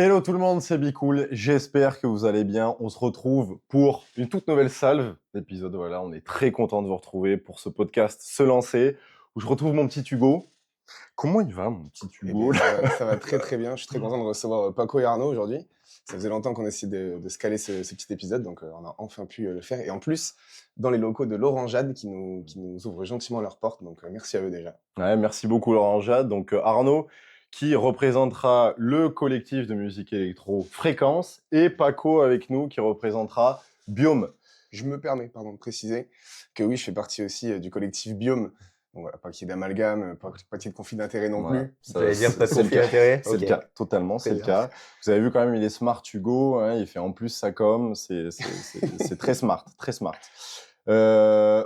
Hello tout le monde, c'est Bicool, j'espère que vous allez bien. On se retrouve pour une toute nouvelle salve d'épisodes. Voilà, on est très content de vous retrouver pour ce podcast Se Lancer, où je retrouve mon petit Hugo. Comment il va, mon petit Eh Hugo bien, ça va très très bien. Je suis très content de recevoir Paco et Arnaud aujourd'hui. Ça faisait longtemps qu'on essayait de se caler ce petit épisode, donc on a enfin pu le faire. Et en plus, dans les locaux de l'Orangeade qui nous ouvrent gentiment leurs portes, donc merci à eux déjà. Ouais, merci beaucoup Laurent Jade. Donc Arnaud, qui représentera le collectif de musique électro Fréquence, et Paco avec nous, qui représentera Biome. Je me permets, pardon, de préciser que oui, je fais partie aussi du collectif Biome. Donc voilà, pas qu'il y ait d'amalgame, pas qu'il y ait de conflit d'intérêt non Voilà, plus. ça, J'allais dire pas de c'est le conflit cas. d'intérêt. C'est le cas, totalement, Très c'est le bien. cas. Vous avez vu quand même, il est smart Hugo, hein, il fait en plus sa com, c'est très smart, très smart.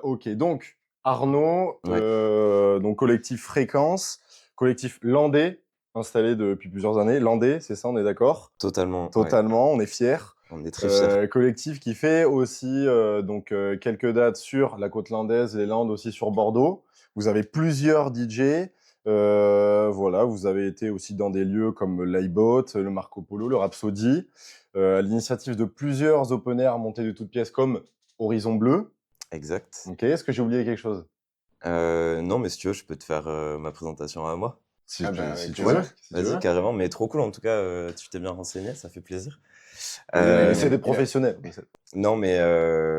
Ok, donc Arnaud, Ouais. donc collectif Fréquence, collectif landais, installé depuis plusieurs années. Landais, c'est ça, on est d'accord? Totalement. Totalement, on est fiers. On est très fiers. Collectif qui fait aussi quelques dates sur la côte landaise, les Landes aussi sur Bordeaux. Vous avez plusieurs DJ. Voilà, vous avez été aussi dans des lieux comme l'Aibot, le Marco Polo, le Rhapsody, à l'initiative de plusieurs open air montés de toutes pièces comme Horizon Bleu. Exact. Ok, est-ce que j'ai oublié quelque chose? Non, mais si tu veux, je peux te faire ma présentation à moi. Si Ah tu, bah, si avec tu plaisir. veux. Si tu Vas-y, veux. carrément. Mais trop cool, en tout cas, tu t'es bien renseigné, ça fait plaisir. C'est des professionnels. Non, mais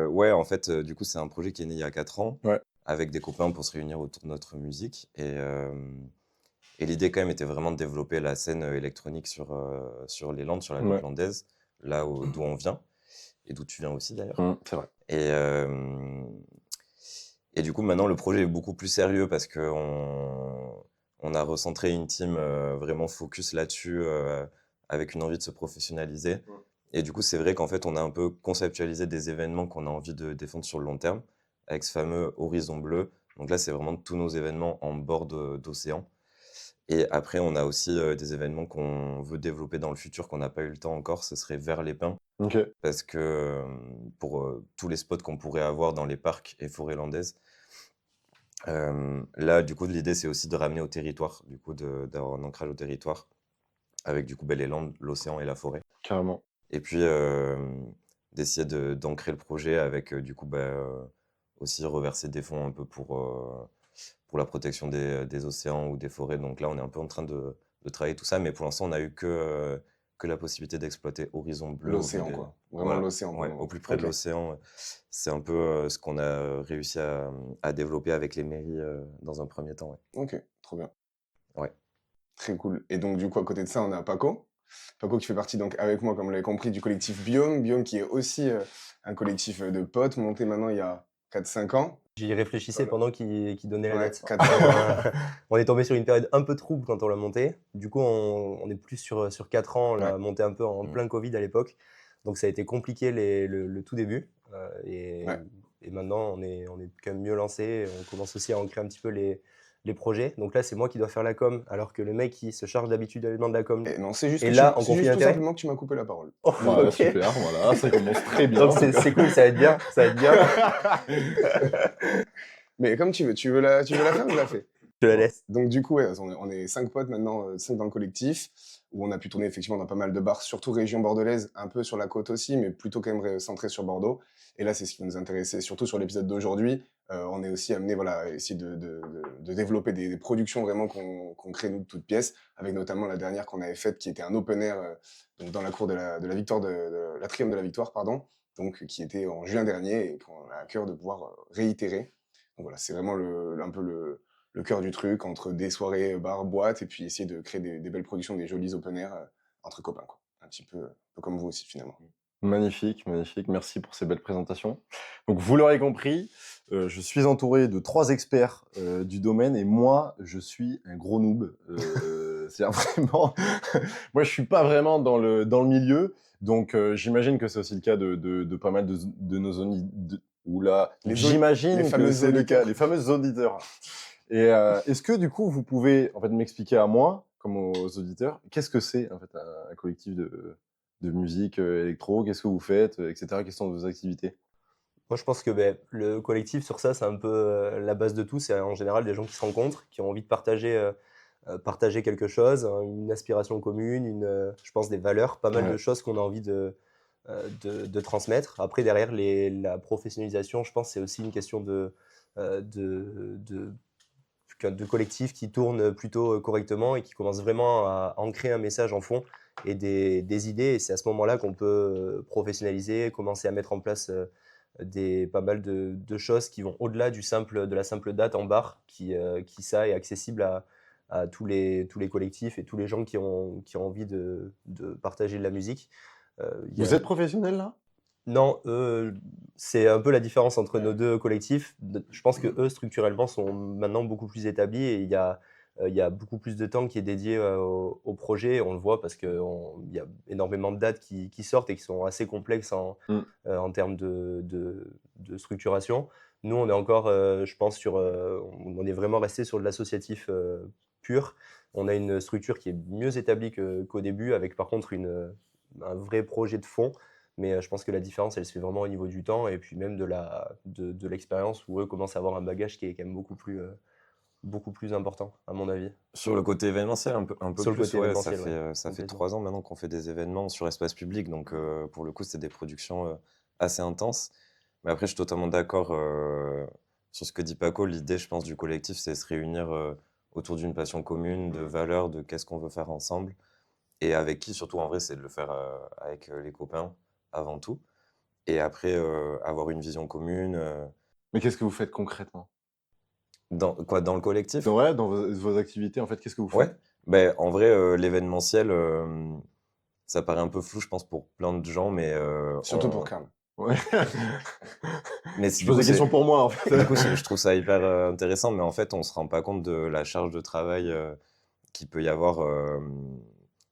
ouais, en fait, du coup, c'est un projet qui est né il y a 4 ans, Ouais. avec des copains pour se réunir autour de notre musique. Et l'idée, quand même, était vraiment de développer la scène électronique sur les Landes, sur la côte Ouais. landaise, là d'où on vient, et d'où tu viens aussi, d'ailleurs. C'est vrai. Et du coup, maintenant, le projet est beaucoup plus sérieux parce on a recentré une team vraiment focus là-dessus, avec une envie de se professionnaliser. Et du coup, c'est vrai qu'en fait, on a un peu conceptualisé des événements qu'on a envie de défendre sur le long terme, avec ce fameux Horizon Bleu. Donc là, c'est vraiment tous nos événements en bord d'océan. Et après, on a aussi des événements qu'on veut développer dans le futur, qu'on n'a pas eu le temps encore. Ce serait Vers les Pins. Ok. Parce que pour tous les spots qu'on pourrait avoir dans les parcs et forêts landaises, là, du coup, l'idée, c'est aussi de ramener au territoire, du coup, d'avoir un ancrage au territoire, avec du coup les Landes, l'océan et la forêt. Carrément. Et puis, d'essayer d'ancrer le projet avec, du coup, aussi reverser des fonds un peu pour la protection des océans ou des forêts. Donc là, on est un peu en train de travailler tout ça, mais pour l'instant, on n'a eu que la possibilité d'exploiter Horizon Bleu. L'océan, quoi. Vraiment l'océan. Ouais, au plus près de l'océan. C'est un peu ce qu'on a réussi à développer avec les mairies dans un premier temps. Ouais. Ok, trop bien. Ouais. Très cool. Et donc, du coup, à côté de ça, on a Paco. Paco qui fait partie, donc, avec moi, comme vous l'avez compris, du collectif Biome. Biome qui est aussi un collectif de potes, monté maintenant il y a 4-5 ans. J'y réfléchissais Voilà. pendant qu'il donnait la Ouais, date. 4 ans. On est tombé sur une période un peu trouble quand on l'a monté. Du coup, on est plus sur 4 ans. On l'a monté un peu en plein Covid à l'époque. Donc, ça a été compliqué le tout début. Et maintenant, on est quand même mieux lancé. On commence aussi à ancrer un petit peu les projets. Donc là, c'est moi qui dois faire la com, alors que le mec qui se charge d'habitude de la com. Et non, c'est juste, Et là, en c'est conflit juste tout d'intérêt. simplement que tu m'as coupé la parole. Oh, Voilà, ok. super, voilà, ça commence très bien. Donc, c'est cool, ça va être bien. Ça va être bien. Mais comme tu veux la faire ou je la fais? Je te la laisse. Donc du coup, ouais, on est 5 potes maintenant, 5 dans le collectif, où on a pu tourner effectivement dans pas mal de bars, surtout région bordelaise, un peu sur la côte aussi, mais plutôt quand même centré sur Bordeaux. Et là, c'est ce qui nous intéressait, surtout sur l'épisode d'aujourd'hui. On est aussi amené, voilà, à essayer de développer des productions vraiment qu'on crée nous de toutes pièces, avec notamment la dernière qu'on avait faite, qui était un open air, donc dans la cour de la victoire de l'Atrium de la Victoire, pardon, donc qui était en juin dernier et qu'on a à cœur de pouvoir réitérer. Donc voilà, c'est vraiment un peu le cœur du truc, entre des soirées bar, boîte, et puis essayer de créer des belles productions, des jolis open air entre copains, quoi. Un petit peu comme vous aussi, finalement. Magnifique, magnifique. Merci pour ces belles présentations. Donc, vous l'aurez compris, je suis entouré de 3 experts du domaine et moi, je suis un gros noob. C'est-à-dire vraiment, moi, je suis pas vraiment dans le m'ilieu. Donc, j'imagine que c'est aussi le cas de pas mal de nos auditeurs. Oula, j'imagine que c'est le cas, les fameux auditeurs. Et est-ce que du coup, vous pouvez en fait m'expliquer à moi, comme aux auditeurs, qu'est-ce que c'est en fait un collectif de musique électro, qu'est-ce que vous faites, etc. Quelles sont vos activités? Moi, je pense que le collectif, sur ça, c'est un peu la base de tout. C'est en général des gens qui se rencontrent, qui ont envie de partager partager quelque chose, une aspiration commune, je pense des valeurs, pas mal de Ouais. choses qu'on a envie de transmettre. Après, derrière, la professionnalisation, je pense, c'est aussi une question de collectif qui tourne plutôt correctement et qui commence vraiment à ancrer un message en fond et des idées. Et c'est à ce moment-là qu'on peut professionnaliser, commencer à mettre en place pas mal de choses qui vont au-delà de la simple date en bar, qui ça est accessible à tous les collectifs et tous les gens qui ont envie de partager de la musique. Il y Vous a êtes professionnel là? Non, eux, c'est un peu la différence entre nos Ouais. 2 collectifs. Je pense qu'eux, structurellement, sont maintenant beaucoup plus établis et il y a beaucoup plus de temps qui est dédié, au projet. On le voit parce qu'il y a énormément de dates qui sortent et qui sont assez complexes Mmh. en termes de structuration. Nous, on est encore, je pense on est vraiment resté sur de l'associatif, pur. On a une structure qui est mieux établie qu'au début avec par contre un vrai projet de fond. Mais je pense que la différence, elle se fait vraiment au niveau du temps et puis même de l'expérience où eux commencent à avoir un bagage qui est quand même beaucoup plus important, à mon avis. Sur le côté événementiel, un peu Sur le plus, côté ouais, événementiel, ouais, ça fait complètement. 3 ans maintenant qu'on fait des événements sur espace public, donc pour le coup, c'est des productions assez intenses. Mais après, je suis totalement d'accord sur ce que dit Paco. L'idée, je pense, du collectif, c'est se réunir autour d'une passion commune, de valeurs, de qu'est-ce qu'on veut faire ensemble. Et avec qui, surtout, en vrai, c'est de le faire avec les copains avant tout. Et après, avoir une vision commune. Mais qu'est-ce que vous faites concrètement? Dans le collectif? Ouais, dans vos activités, en fait, qu'est-ce que vous Ouais, faites? ben en vrai, l'événementiel, ça paraît un peu flou, je pense, pour plein de gens, mais Surtout pour Karl. Ouais. Je du pose coup, des questions pour moi, en fait. du coup, je trouve ça hyper intéressant, mais en fait, on se rend pas compte de la charge de travail qu'il peut y avoir,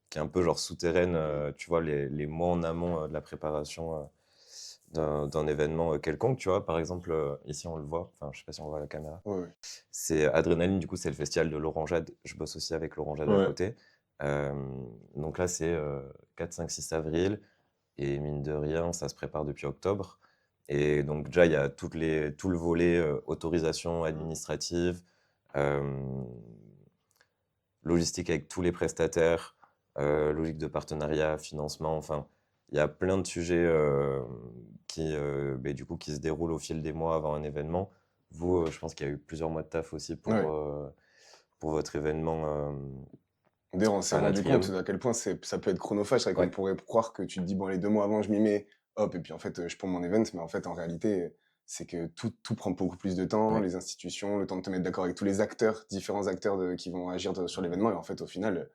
qui est un peu genre souterraine, tu vois, les mois en amont de la préparation d'un événement quelconque, tu vois. Par exemple, ici, on le voit, enfin, je sais pas si on voit à la caméra. Ouais, ouais. C'est Adrénaline, du coup, c'est le festival de l'Orangeade. Je bosse aussi avec l'Orangeade à Ouais. côté. Donc là, c'est 4, 5, 6 avril. Et mine de rien, ça se prépare depuis octobre. Et donc déjà, il y a tout le volet autorisation administrative, euh, logistique avec tous les prestataires, logique de partenariat, financement, enfin, il y a plein de sujets du coup, qui se déroulent au fil des mois avant un événement. Vous, je pense qu'il y a eu plusieurs mois de taf aussi Ouais. pour votre événement D'ailleurs, on s'est à rendu compte l'Atrium. à quel point ça peut être chronophage. C'est vrai Ouais. qu'on pourrait croire que tu te dis, bon, les 2 mois avant, je m'y mets, hop, et puis en fait, je prends mon event. Mais en fait, en réalité, c'est que tout prend beaucoup plus de temps, Ouais. les institutions, le temps de te mettre d'accord avec tous les acteurs, différents acteurs qui vont agir sur l'événement. Et en fait, au final,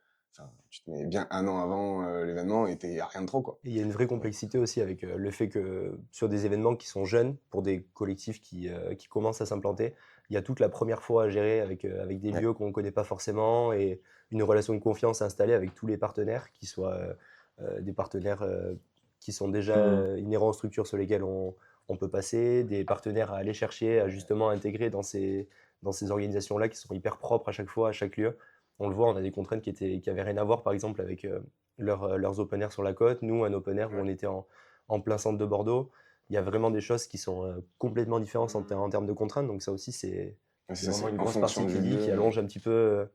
tu te mets bien 1 an avant l'événement et t'es à rien de trop, quoi. Et il y a une vraie complexité aussi avec le fait que sur des événements qui sont jeunes, pour des collectifs qui commencent à s'implanter, il y a toute la première fois à gérer avec des Ouais. vieux qu'on ne connaît pas forcément et une relation de confiance à installer avec tous les partenaires, qui soient des partenaires qui sont déjà Mmh. inhérents aux structures sur lesquelles on peut passer, des partenaires à aller chercher, à justement intégrer dans ces organisations-là qui sont hyper propres à chaque fois, à chaque lieu. On le voit, on a des contraintes qui avaient rien à voir, par exemple, avec leurs open air sur la côte. Nous, un open air où on était en plein centre de Bordeaux. Il y a vraiment des choses qui sont complètement différentes en termes de contraintes. Donc ça aussi, c'est Ça, vraiment c'est une en grosse fonction partie du qui dit, qui lieu. allonge un petit peu,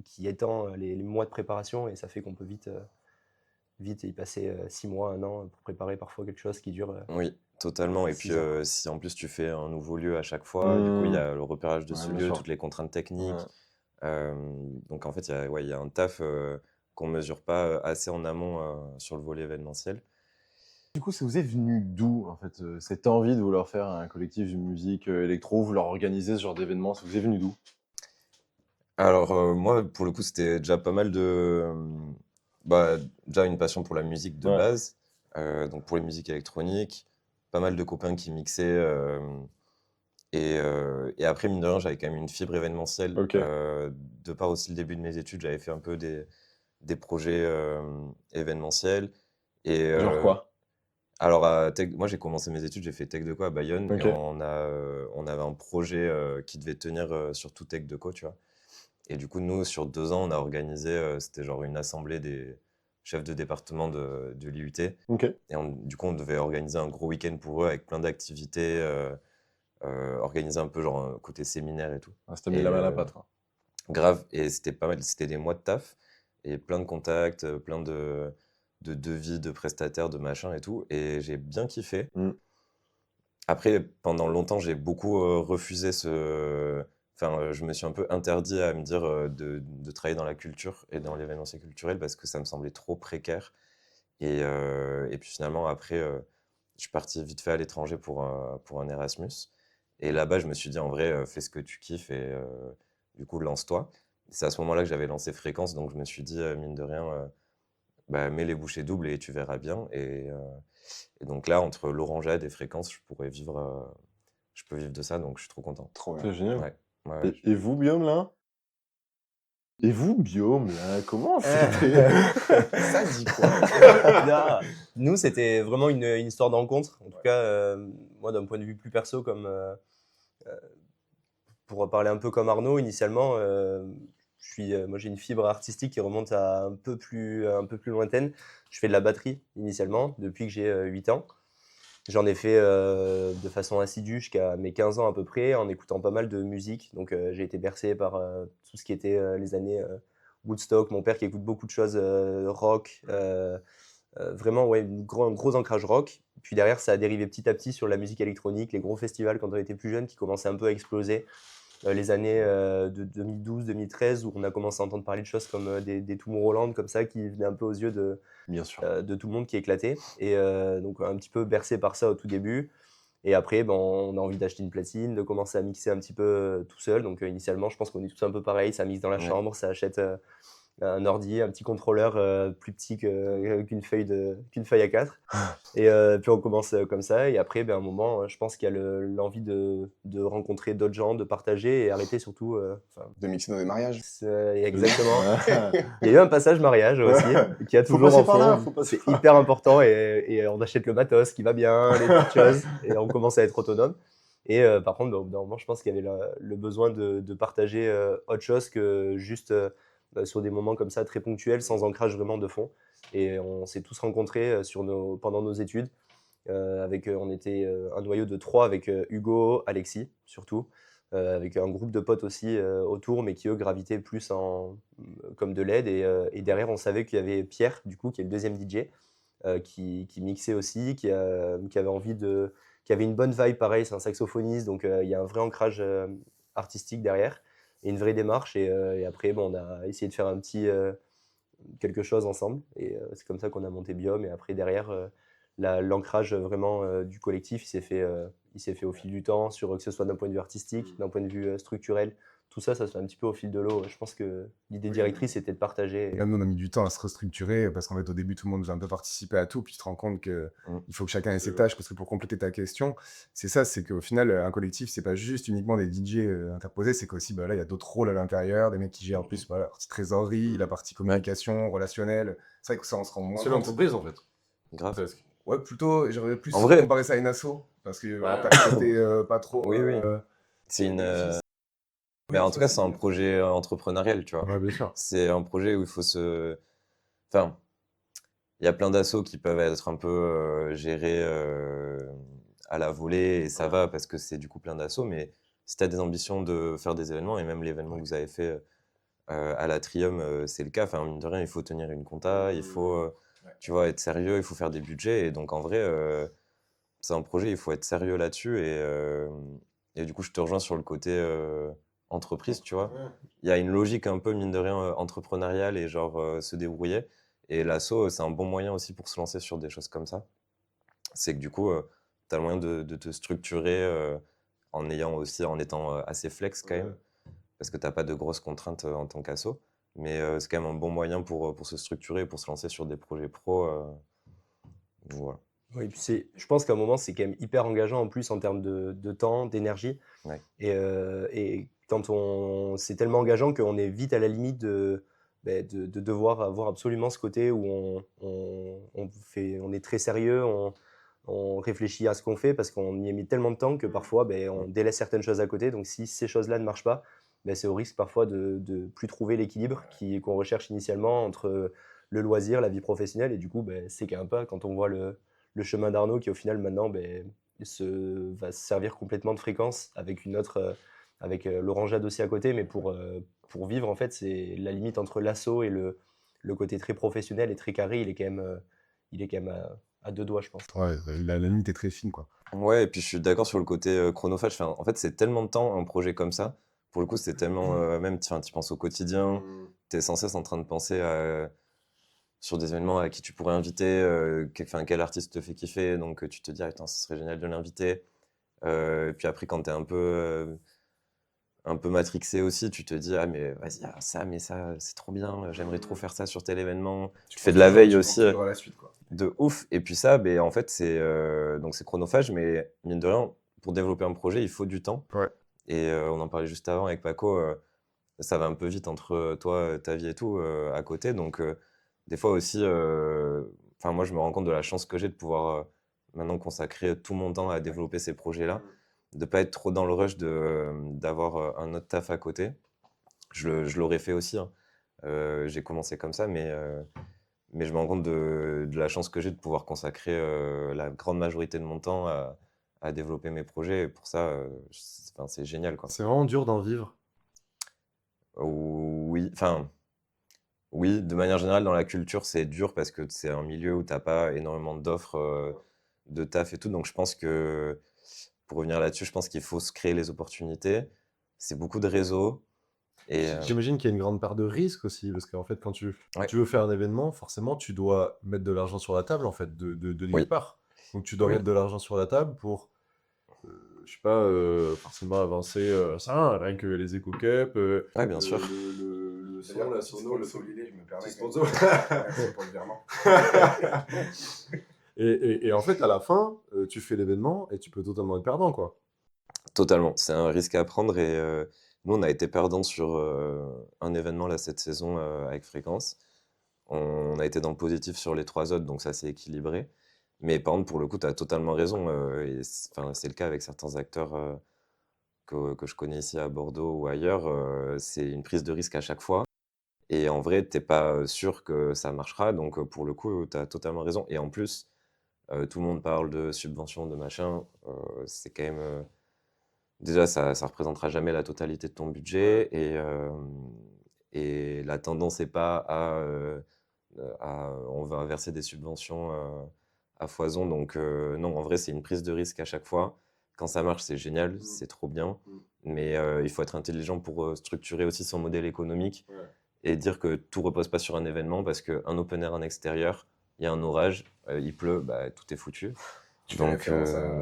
qui étend les mois de préparation et ça fait qu'on peut vite y passer 6 mois, 1 an pour préparer parfois quelque chose qui dure Oui, totalement. Et puis, 6 ans. si en plus tu fais un nouveau lieu à chaque fois, du coup, il y Mmh. a le repérage de Ouais, ce bien lieu, sûr. toutes les contraintes Ouais. techniques. Donc, en fait, il y a un taf qu'on mesure pas assez en amont sur le volet événementiel. Du coup, ça vous est venu d'où, en fait, cette envie de vouloir faire un collectif de musique électro, vouloir organiser ce genre d'événement, ça vous est venu d'où? Alors, moi, pour le coup, c'était déjà pas mal bah, déjà une passion pour la musique de Ouais. base, donc pour les musiques électroniques, pas mal de copains qui mixaient. Et après, mine de rien, j'avais quand même une fibre événementielle. OK. De par aussi le début de mes études, j'avais fait un peu des projets événementiels. Et Genre quoi? alors, moi, j'ai commencé mes études, j'ai fait Tech Deco à Bayonne. Et OK. on avait un projet qui devait tenir sur tout Tech Deco, tu vois. Et du coup, nous, sur 2 ans, on a organisé, c'était genre une assemblée des chefs de département de l'IUT. OK. Et du coup, on devait organiser un gros week-end pour eux avec plein d'activités, organiser un peu genre côté séminaire et tout. Ah, ça t'a mis Et la main à la pâte, quoi. Grave, et c'était pas mal, c'était des mois de taf et plein de contacts, plein de devis, de prestataires, de machin et tout, et j'ai bien kiffé. Mm. Après, pendant longtemps, j'ai beaucoup refusé ce. Enfin, je me suis un peu interdit à me dire de travailler dans la culture et dans l'événementiel culturel parce que ça me semblait trop précaire. Et puis finalement, après, je suis parti vite fait à l'étranger pour un Erasmus. Et là-bas, je me suis dit, en vrai, fais ce que tu kiffes et du coup, lance-toi. C'est à ce moment-là que j'avais lancé Fréquence, donc je me suis dit, mine de rien, bah, mets les bouchées doubles et tu verras bien. Et donc là, entre l'Orangeade et Fréquence, je peux vivre de ça, donc je suis trop content. Trop bien. C'est génial. Ouais, ouais, Et vous, Guillaume, là? Et vous, Guillaume, là, comment Ah. c'était? Ça dit quoi? Non, nous, c'était vraiment une histoire de rencontre. En tout cas, moi, d'un point de vue plus perso, comme pour parler un peu comme Arnaud, initialement, moi, j'ai une fibre artistique qui remonte à un peu plus lointaine. Je fais de la batterie initialement depuis que j'ai 8 ans. J'en ai fait de façon assidue jusqu'à mes 15 ans à peu près, en écoutant pas mal de musique. Donc j'ai été bercé par tout ce qui était les années Woodstock. Mon père qui écoute beaucoup de choses rock, vraiment ouais, un gros ancrage rock. Puis derrière, ça a dérivé petit à petit sur la musique électronique, les gros festivals quand on était plus jeune qui commençaient un peu à exploser. Les années de 2012-2013 où on a commencé à entendre parler de choses comme des Tomorrowland comme ça qui venaient un peu aux yeux Bien sûr. de tout le monde qui éclatait. Et donc un petit peu bercé par ça au tout début. Et après, ben, on a envie d'acheter une platine, de commencer à mixer un petit peu tout seul. Donc initialement, je pense qu'on est tous un peu pareil. Ça mixe dans la ouais. chambre, ça achète un ordi, un petit contrôleur plus petit qu'une feuille à 4. Et puis on commence comme ça. Et après, ben, à un moment, je pense qu'il y a l'envie de rencontrer d'autres gens, de partager et arrêter surtout. De mixer dans des mariages. Exactement. Ah. Il y a eu un passage mariage aussi, qui a Faut toujours passer en par là, fond. faut passer C'est par là. hyper important et on achète le matos qui va bien, les petites choses, et on commence à être autonome. Et par contre, au bout d'un moment, je pense qu'il y avait le besoin de partager autre chose que juste sur des moments comme ça très ponctuels, sans ancrage vraiment de fond. Et on s'est tous rencontrés pendant nos études. On était un noyau de 3 avec Hugo, Alexis surtout, avec un groupe de potes aussi autour, mais qui eux gravitaient plus comme de l'aide. Et derrière, on savait qu'il y avait Pierre, du coup, qui est le deuxième DJ, qui mixait aussi, qui avait qui avait une bonne vibe, pareil, c'est un saxophoniste, donc il y a un vrai ancrage artistique derrière et une vraie démarche. Et après, bon, on a essayé de faire quelque chose ensemble. Et c'est comme ça qu'on a monté Biome. Et après, derrière, l'ancrage vraiment du collectif, il s'est fait au fil du temps, que ce soit d'un point de vue artistique, d'un point de vue structurel. Tout ça, ça se fait un petit peu au fil de l'eau. Je pense que l'idée directrice, c'était de partager. Même nous, on a mis du temps à se restructurer parce qu'en fait, au début, tout le monde veut un peu participer à tout, puis tu te rends compte qu'il faut que chacun ait ses tâches. Parce que pour compléter ta question, c'est ça, c'est qu'au final, un collectif, c'est pas juste uniquement des DJ interposés, c'est qu'aussi, bah, là, il y a d'autres rôles à l'intérieur, des mecs qui gèrent en plus voilà, la partie trésorerie, la partie communication, relationnelle. C'est vrai que ça, on se rend moins C'est compte. l'entreprise, en fait. Grave. Presque. Ouais, plutôt, j'aurais plus En vrai- comparé ça à une asso, parce que t'as le côté pas trop. Oui, oui. C'est une. Mais en tout cas, c'est un projet entrepreneurial, tu vois. Ouais, bien sûr. C'est un projet où il faut Enfin, il y a plein d'assos qui peuvent être un peu gérés à la volée et ça va parce que c'est du coup plein d'assos. Mais si tu as des ambitions de faire des événements, et même l'événement que vous avez fait à l'Atrium, c'est le cas. Enfin, mine de rien, il faut tenir une compta, il faut tu vois, être sérieux, il faut faire des budgets. Et donc, en vrai, c'est un projet, il faut être sérieux là-dessus. Et du coup, je te rejoins sur le côté entreprise, tu vois. Il y a une logique un peu, mine de rien, entrepreneuriale et genre se débrouiller. Et l'asso, c'est un bon moyen aussi pour se lancer sur des choses comme ça. C'est que du coup, tu as le moyen de te structurer en étant assez flex quand même, parce que tu n'as pas de grosses contraintes en tant qu'asso. Mais c'est quand même un bon moyen pour se structurer et pour se lancer sur des projets pro. Voilà. Oui, puis je pense qu'à un moment, c'est quand même hyper engageant en plus en termes de temps, d'énergie. Ouais. Et quand c'est tellement engageant qu'on est vite à la limite de devoir avoir absolument ce côté où on est très sérieux, on réfléchit à ce qu'on fait parce qu'on y a mis tellement de temps que parfois on délaisse certaines choses à côté. Donc si ces choses-là ne marchent pas, c'est au risque parfois de plus trouver l'équilibre qu'on recherche initialement entre le loisir, la vie professionnelle. Et du coup, c'est quand même pas quand on voit le chemin d'Arnaud qui au final maintenant va se servir complètement de fréquence avec avec l'Orangeade aussi à côté, mais pour vivre, en fait, c'est la limite entre l'assaut et le côté très professionnel et très carré, il est quand même à deux doigts, je pense. Ouais, la limite est très fine, quoi. Ouais, et puis je suis d'accord sur le côté chronophage. Enfin, en fait, c'est tellement de temps un projet comme ça. Pour le coup, c'est tellement. Même, tu penses au quotidien, tu es sans cesse en train de penser sur des événements à qui tu pourrais inviter, quel artiste te fait kiffer. Donc, tu te dis, ah, putain, ce serait génial de l'inviter. Et puis après, quand tu es un peu matrixé aussi, tu te dis, ah, mais vas-y, ah, ça, mais ça, c'est trop bien, j'aimerais trop faire ça sur tel événement. Tu fais de la veille aussi. Tu à la suite, quoi. De ouf. Et puis ça, ben, en fait, donc c'est chronophage, mais mine de rien, pour développer un projet, il faut du temps. Ouais. Et on en parlait juste avant avec Paco, ça va un peu vite entre toi, ta vie et tout à côté. Donc, des fois aussi, moi, je me rends compte de la chance que j'ai de pouvoir maintenant consacrer tout mon temps à développer ces projets-là, de ne pas être trop dans le rush d'avoir un autre taf à côté. Je l'aurais fait aussi, hein. J'ai commencé comme ça, mais je me rends compte de la chance que j'ai de pouvoir consacrer la grande majorité de mon temps à développer mes projets. Et pour ça, c'est génial, quoi. C'est vraiment dur d'en vivre. Oui, de manière générale, dans la culture, c'est dur parce que c'est un milieu où tu n'as pas énormément d'offres de taf et tout. Donc, je pense que, pour revenir là-dessus, je pense qu'il faut se créer les opportunités. C'est beaucoup de réseaux. Et, J'imagine qu'il y a une grande part de risque aussi, parce qu'en fait, quand tu veux faire un événement, forcément, tu dois mettre de l'argent sur la table, en fait, de nulle Oui. part. Donc, tu dois Oui. mettre de l'argent sur la table pour, je sais pas, forcément avancer ça, rien que les éco-cups, Ouais, bien sûr. le son, D'ailleurs, la si sono, c'est pour le le son. Solilé, je me permets. Petit sponsor. Merci pour le virement. Et en fait, à la fin, tu fais l'événement et tu peux totalement être perdant, quoi. Totalement, c'est un risque à prendre et nous, on a été perdants sur un événement là, cette saison avec Fréquence. On a été dans le positif sur les 3 autres, donc ça s'est équilibré. Mais par contre, pour le coup, tu as totalement raison. Et c'est le cas avec certains acteurs que je connais ici à Bordeaux ou ailleurs. C'est une prise de risque à chaque fois. Et en vrai, tu n'es pas sûr que ça marchera. Donc pour le coup, tu as totalement raison. Et en plus, tout le monde parle de subventions, de machin. C'est quand même. Déjà, ça ne représentera jamais la totalité de ton budget et la tendance n'est pas on va verser des subventions à foison. Donc, non, en vrai, c'est une prise de risque à chaque fois. Quand ça marche, c'est génial, c'est trop bien. Mais il faut être intelligent pour structurer aussi son modèle économique et dire que tout ne repose pas sur un événement parce qu'un open air en extérieur, il y a un orage, il pleut, bah, tout est foutu. Tu fais Donc, référence à...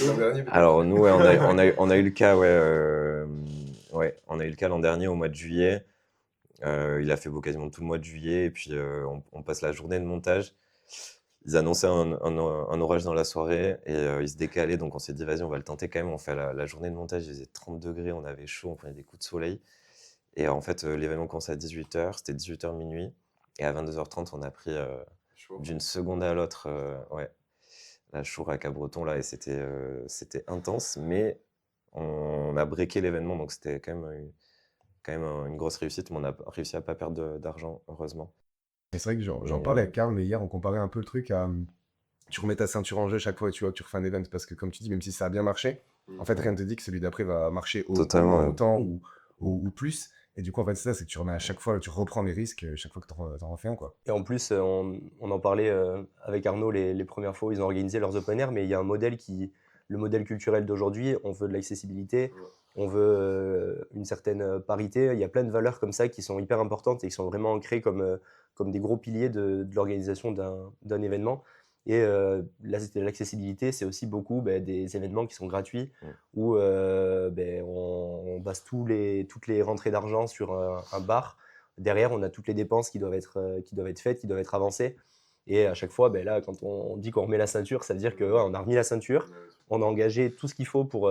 l'an dernier, peut-être. alors nous, ouais, on a eu le cas, on a eu le cas l'an dernier au mois de juillet. Il a fait beau quasiment tout le mois de juillet et puis on passe la journée de montage. Ils annonçaient un orage dans la soirée et ils se décalaient, donc on s'est dit vas-y, on va le tenter quand même. On fait la journée de montage, il faisait 30 degrés, on avait chaud, on prenait des coups de soleil. Et en fait, l'événement commençait à 18h, c'était 18h minuit. Et à 22h30, on a pris d'une seconde à l'autre la chour à Cabreton là, et c'était intense, mais on a breaké l'événement, donc c'était quand même une grosse réussite, mais on a réussi à pas perdre d'argent, heureusement. Et c'est vrai que j'en parlais avec Karl, mais hier, on comparait un peu le truc à... Tu remets ta ceinture en jeu chaque fois et tu vois que tu refais un event, parce que comme tu dis, même si ça a bien marché, en fait, rien ne te dit que celui d'après va marcher Totalement, autant ou plus. Et du coup, en fait, c'est ça, c'est que tu remets à chaque fois, tu reprends les risques chaque fois que t'en refais un, quoi. Et en plus, on en parlait avec Arnaud les premières fois où ils ont organisé leurs open air, mais il y a un modèle le modèle culturel d'aujourd'hui, on veut de l'accessibilité, on veut une certaine parité. Il y a plein de valeurs comme ça qui sont hyper importantes et qui sont vraiment ancrées comme des gros piliers de l'organisation d'un événement. Et l'accessibilité, c'est aussi beaucoup des événements qui sont gratuits où on base toutes les rentrées d'argent sur un bar. Derrière, on a toutes les dépenses qui doivent être faites, qui doivent être avancées. Et à chaque fois, là, quand on dit qu'on remet la ceinture, ça veut dire qu'on a remis la ceinture, on a engagé tout ce qu'il faut pour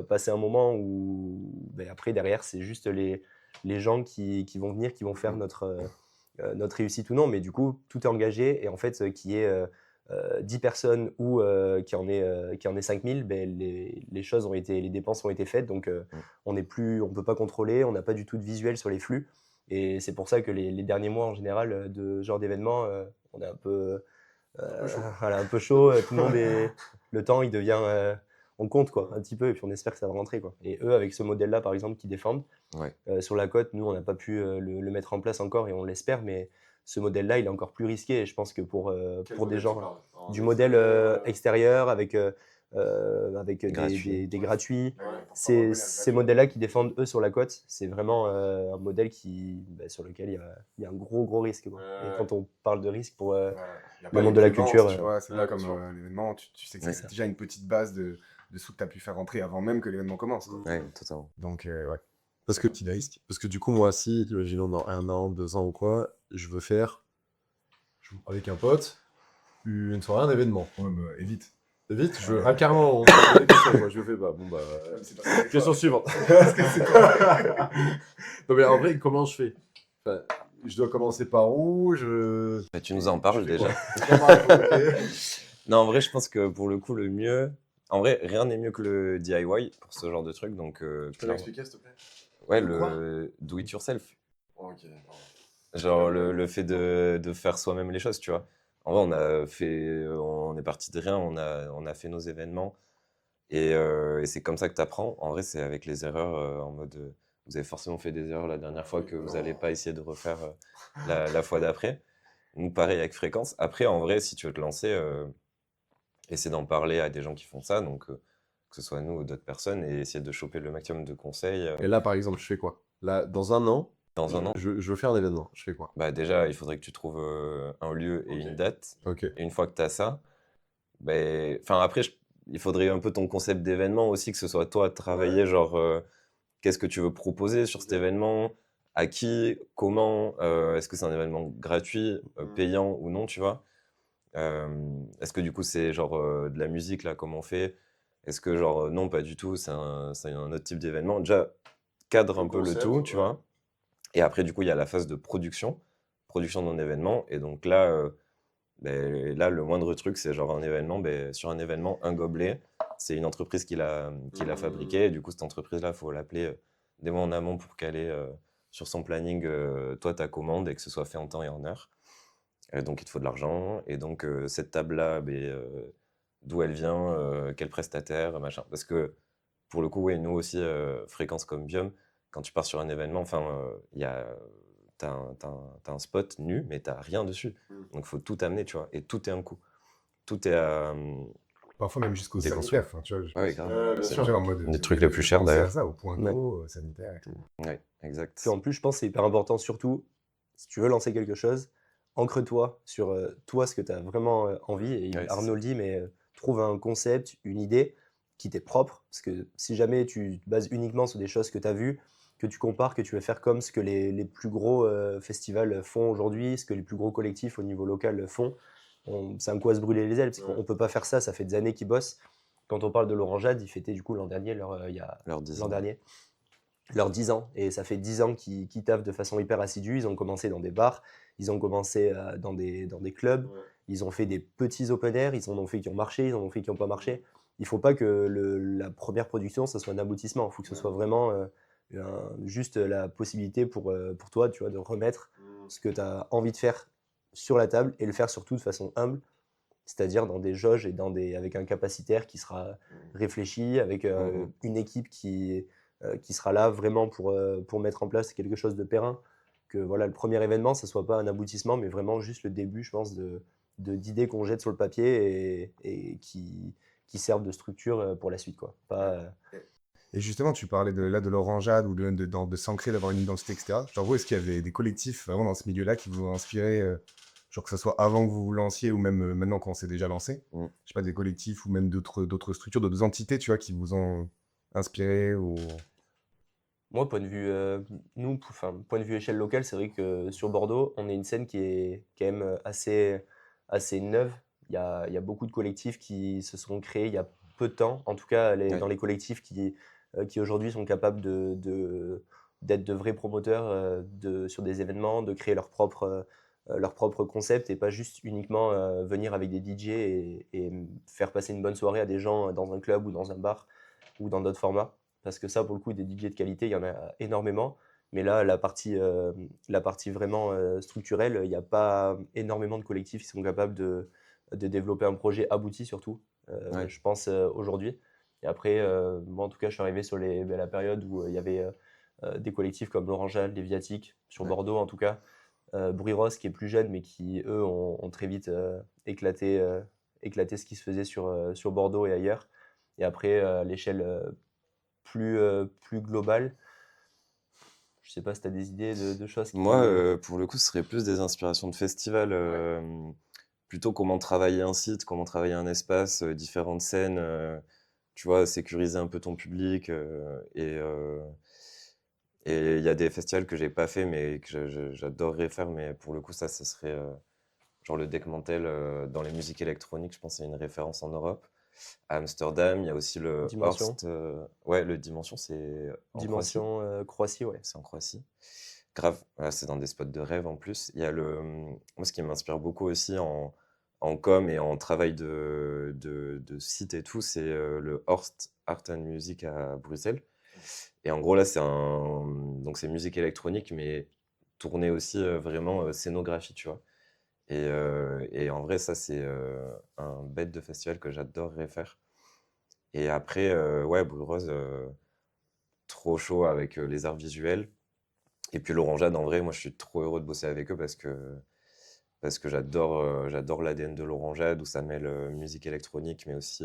passer un moment où, après, derrière, c'est juste les gens qui vont venir, qui vont faire notre réussite ou non. Mais du coup, tout est engagé. Et en fait, qu'il y ait 10 personnes ou qu'il y en ait 5000, les choses ont été, les dépenses ont été faites. Donc, on ne peut pas contrôler, on n'a pas du tout de visuel sur les flux. Et c'est pour ça que les derniers mois, en général, de ce genre d'événement, on est un peu chaud. Voilà, un peu chaud. Tout le monde le temps, il devient... on compte quoi, un petit peu, et puis on espère que ça va rentrer, quoi. Et eux, avec ce modèle-là, par exemple, qu'ils défendent, sur la côte, nous, on n'a pas pu le mettre en place encore, et on l'espère, mais ce modèle-là, il est encore plus risqué. Et je pense que pour des gens, du modèle extérieur avec des gratuits, ces modèles-là qui défendent eux sur la côte, c'est vraiment un modèle sur lequel il y a un gros risque, quoi. Et quand on parle de risque pour le monde de la culture, tu vois, c'est pas comme l'événement, tu sais que c'est déjà une petite base de sous que tu as pu faire rentrer avant même que l'événement commence. Ouais, totalement. Donc, ouais. Parce que du coup, moi, si, imaginons dans 1 an, 2 ans ou quoi, je veux faire, avec un pote, une soirée, un événement. Ouais, bah, évite. Vite, carrément, on se pose des questions, moi, je le fais pas. Bon, bah, question suivante. Non, mais en vrai, comment je fais? Enfin, je dois commencer par où? Bah, tu nous en parles déjà. Non, en vrai, je pense que pour le coup, le mieux. En vrai, rien n'est mieux que le DIY pour ce genre de truc. Donc, tu peux m'expliquer, s'il te plaît? Ouais, le do it yourself. Ok. Genre le fait de faire soi-même les choses, tu vois. En vrai, on est parti de rien, on a fait nos événements. Et c'est comme ça que tu apprends. En vrai, c'est avec les erreurs, en mode, vous avez forcément fait des erreurs la dernière fois que vous n'allez pas essayer de refaire la fois d'après. Nous, pareil avec Fréquence. Après, en vrai, si tu veux te lancer, essaie d'en parler à des gens qui font ça, donc que ce soit nous ou d'autres personnes, et essayer de choper le maximum de conseils. Et là, par exemple, je fais quoi? Là, dans 1 an, Dans 1 an, je veux faire un événement, je fais quoi? bah déjà, il faudrait que tu trouves un lieu et une date. Ok. Et une fois que tu as ça, enfin après, il faudrait un peu ton concept d'événement aussi, que ce soit toi travailler, genre, qu'est-ce que tu veux proposer sur cet événement, à qui, comment, est-ce que c'est un événement gratuit, payant ou non, tu vois. Est-ce que du coup c'est genre de la musique là, comme on fait? Est-ce que genre non, pas du tout, c'est un autre type d'événement. Déjà, cadre un peu le tout, tu vois. Et après, du coup, il y a la phase de production d'un événement. Et donc là, là, le moindre truc, c'est genre un événement, sur un événement, un gobelet, c'est une entreprise qui l'a fabriqué. Et du coup, cette entreprise-là, il faut l'appeler des mois en amont pour caler sur son planning, toi, ta commande, et que ce soit fait en temps et en heure. Et donc, il te faut de l'argent. Et donc, cette table-là, d'où elle vient, quel prestataire, machin. Parce que, pour le coup, ouais, nous aussi, Fréquence comme Biome, quand tu pars sur un événement, enfin, t'as un spot nu, mais t'as rien dessus. Donc, il faut tout amener, tu vois. Et tout est un coût. Tout est à... Parfois même jusqu'au Déconstruire. sanitaire. Tu vois, Ouais, grave. Bien C'est sûr. en mode, des trucs les plus chers, d'ailleurs. Ça, au point co, sanitaire et tout. Ouais, exact. Puis en plus, je pense que c'est hyper important, surtout si tu veux lancer quelque chose, ancre-toi sur toi, ce que tu as vraiment envie. Et Ouais, c'est Arnaud ça. le dit, mais trouve un concept, une idée qui t'est propre. Parce que si jamais tu te bases uniquement sur des choses que tu as vues, que tu compares, que tu veux faire comme ce que les plus gros festivals font aujourd'hui, ce que les plus gros collectifs au niveau local font, c'est un coup à se brûler les ailes. Parce qu'on ne peut pas faire ça, ça fait des années qu'ils bossent. Quand on parle de L'Orangeade, ils fêtaient du coup l'an dernier, Leurs 10 l'an ans. dernier, leurs 10 ans. Et ça fait 10 ans qu'ils taffent de façon hyper assidue. Ils ont commencé dans des bars, ils ont commencé dans des clubs, ils ont fait des petits open air, ils en ont fait qui ont marché, ils en ont fait qui n'ont pas marché. Il ne faut pas que la première production, ça soit un aboutissement. Il faut que ce soit vraiment juste la possibilité pour toi, tu vois, de remettre ce que tu as envie de faire sur la table et le faire surtout de façon humble, c'est-à-dire dans des jauges et avec un capacitaire qui sera réfléchi, avec une équipe qui sera là vraiment pour mettre en place quelque chose de périn. Que voilà, le premier événement, ça ne soit pas un aboutissement, mais vraiment juste le début, je pense, d'idées qu'on jette sur le papier et qui servent de structure pour la suite, quoi. Et justement, tu parlais de l'orangeade ou de s'ancrer, d'avoir une identité, etc. Genre, vous, est-ce qu'il y avait des collectifs vraiment dans ce milieu-là qui vous ont inspiré, genre que ce soit avant que vous vous lanciez ou même maintenant qu'on s'est déjà lancé? Je sais pas, des collectifs ou même d'autres structures, d'autres entités, tu vois, qui vous ont inspiré ou... Moi, point de vue, point de vue échelle locale, c'est vrai que sur Bordeaux, on est une scène qui est quand même assez neuve. Il y a beaucoup de collectifs qui se sont créés il y a peu de temps. En tout cas, dans les collectifs qui aujourd'hui sont capables d'être de vrais promoteurs sur des événements, de créer leur propre concept et pas juste uniquement venir avec des DJ et faire passer une bonne soirée à des gens dans un club ou dans un bar ou dans d'autres formats. Parce que ça, pour le coup, des DJ de qualité, il y en a énormément. Mais là, la partie vraiment structurelle, il n'y a pas énormément de collectifs qui sont capables de développer un projet abouti, surtout, je pense, aujourd'hui. Et après, moi en tout cas, je suis arrivé sur la période où il y avait des collectifs comme l'Orangeade, les Viatiques, sur Bordeaux en tout cas, Bruit Rose qui est plus jeune, mais qui eux ont très vite éclaté ce qui se faisait sur Bordeaux et ailleurs. Et après, à l'échelle plus globale, je sais pas si tu as des idées de choses qui... Moi, pour le coup, ce serait plus des inspirations de festival, plutôt comment travailler un site, comment travailler un espace, différentes scènes, tu vois, sécuriser un peu ton public. Et il y a des festivals que j'ai pas fait, mais que j'adorerais faire, mais pour le coup, ça, ce serait genre le Deckmantel dans les musiques électroniques, je pense que c'est une référence en Europe. À Amsterdam, il y a aussi le Dimension. Horst. Ouais, le Dimension, c'est en Croatie. Dimension Croatie, ouais. C'est en Croatie. Grave, ouais, c'est dans des spots de rêve en plus. Il y a moi, ce qui m'inspire beaucoup aussi en com et en travail de site et tout, c'est le Horst Art and Music à Bruxelles. Et en gros, là, donc c'est musique électronique, mais tournée aussi vraiment scénographie, tu vois. Et en vrai, ça, c'est un bête de festival que j'adorerais faire. Et après, ouais, Bruit Rose, trop chaud avec les arts visuels. Et puis l'Orangeade, en vrai, moi, je suis trop heureux de bosser avec eux parce que j'adore l'ADN de l'Orangeade, où ça mêle musique électronique, mais aussi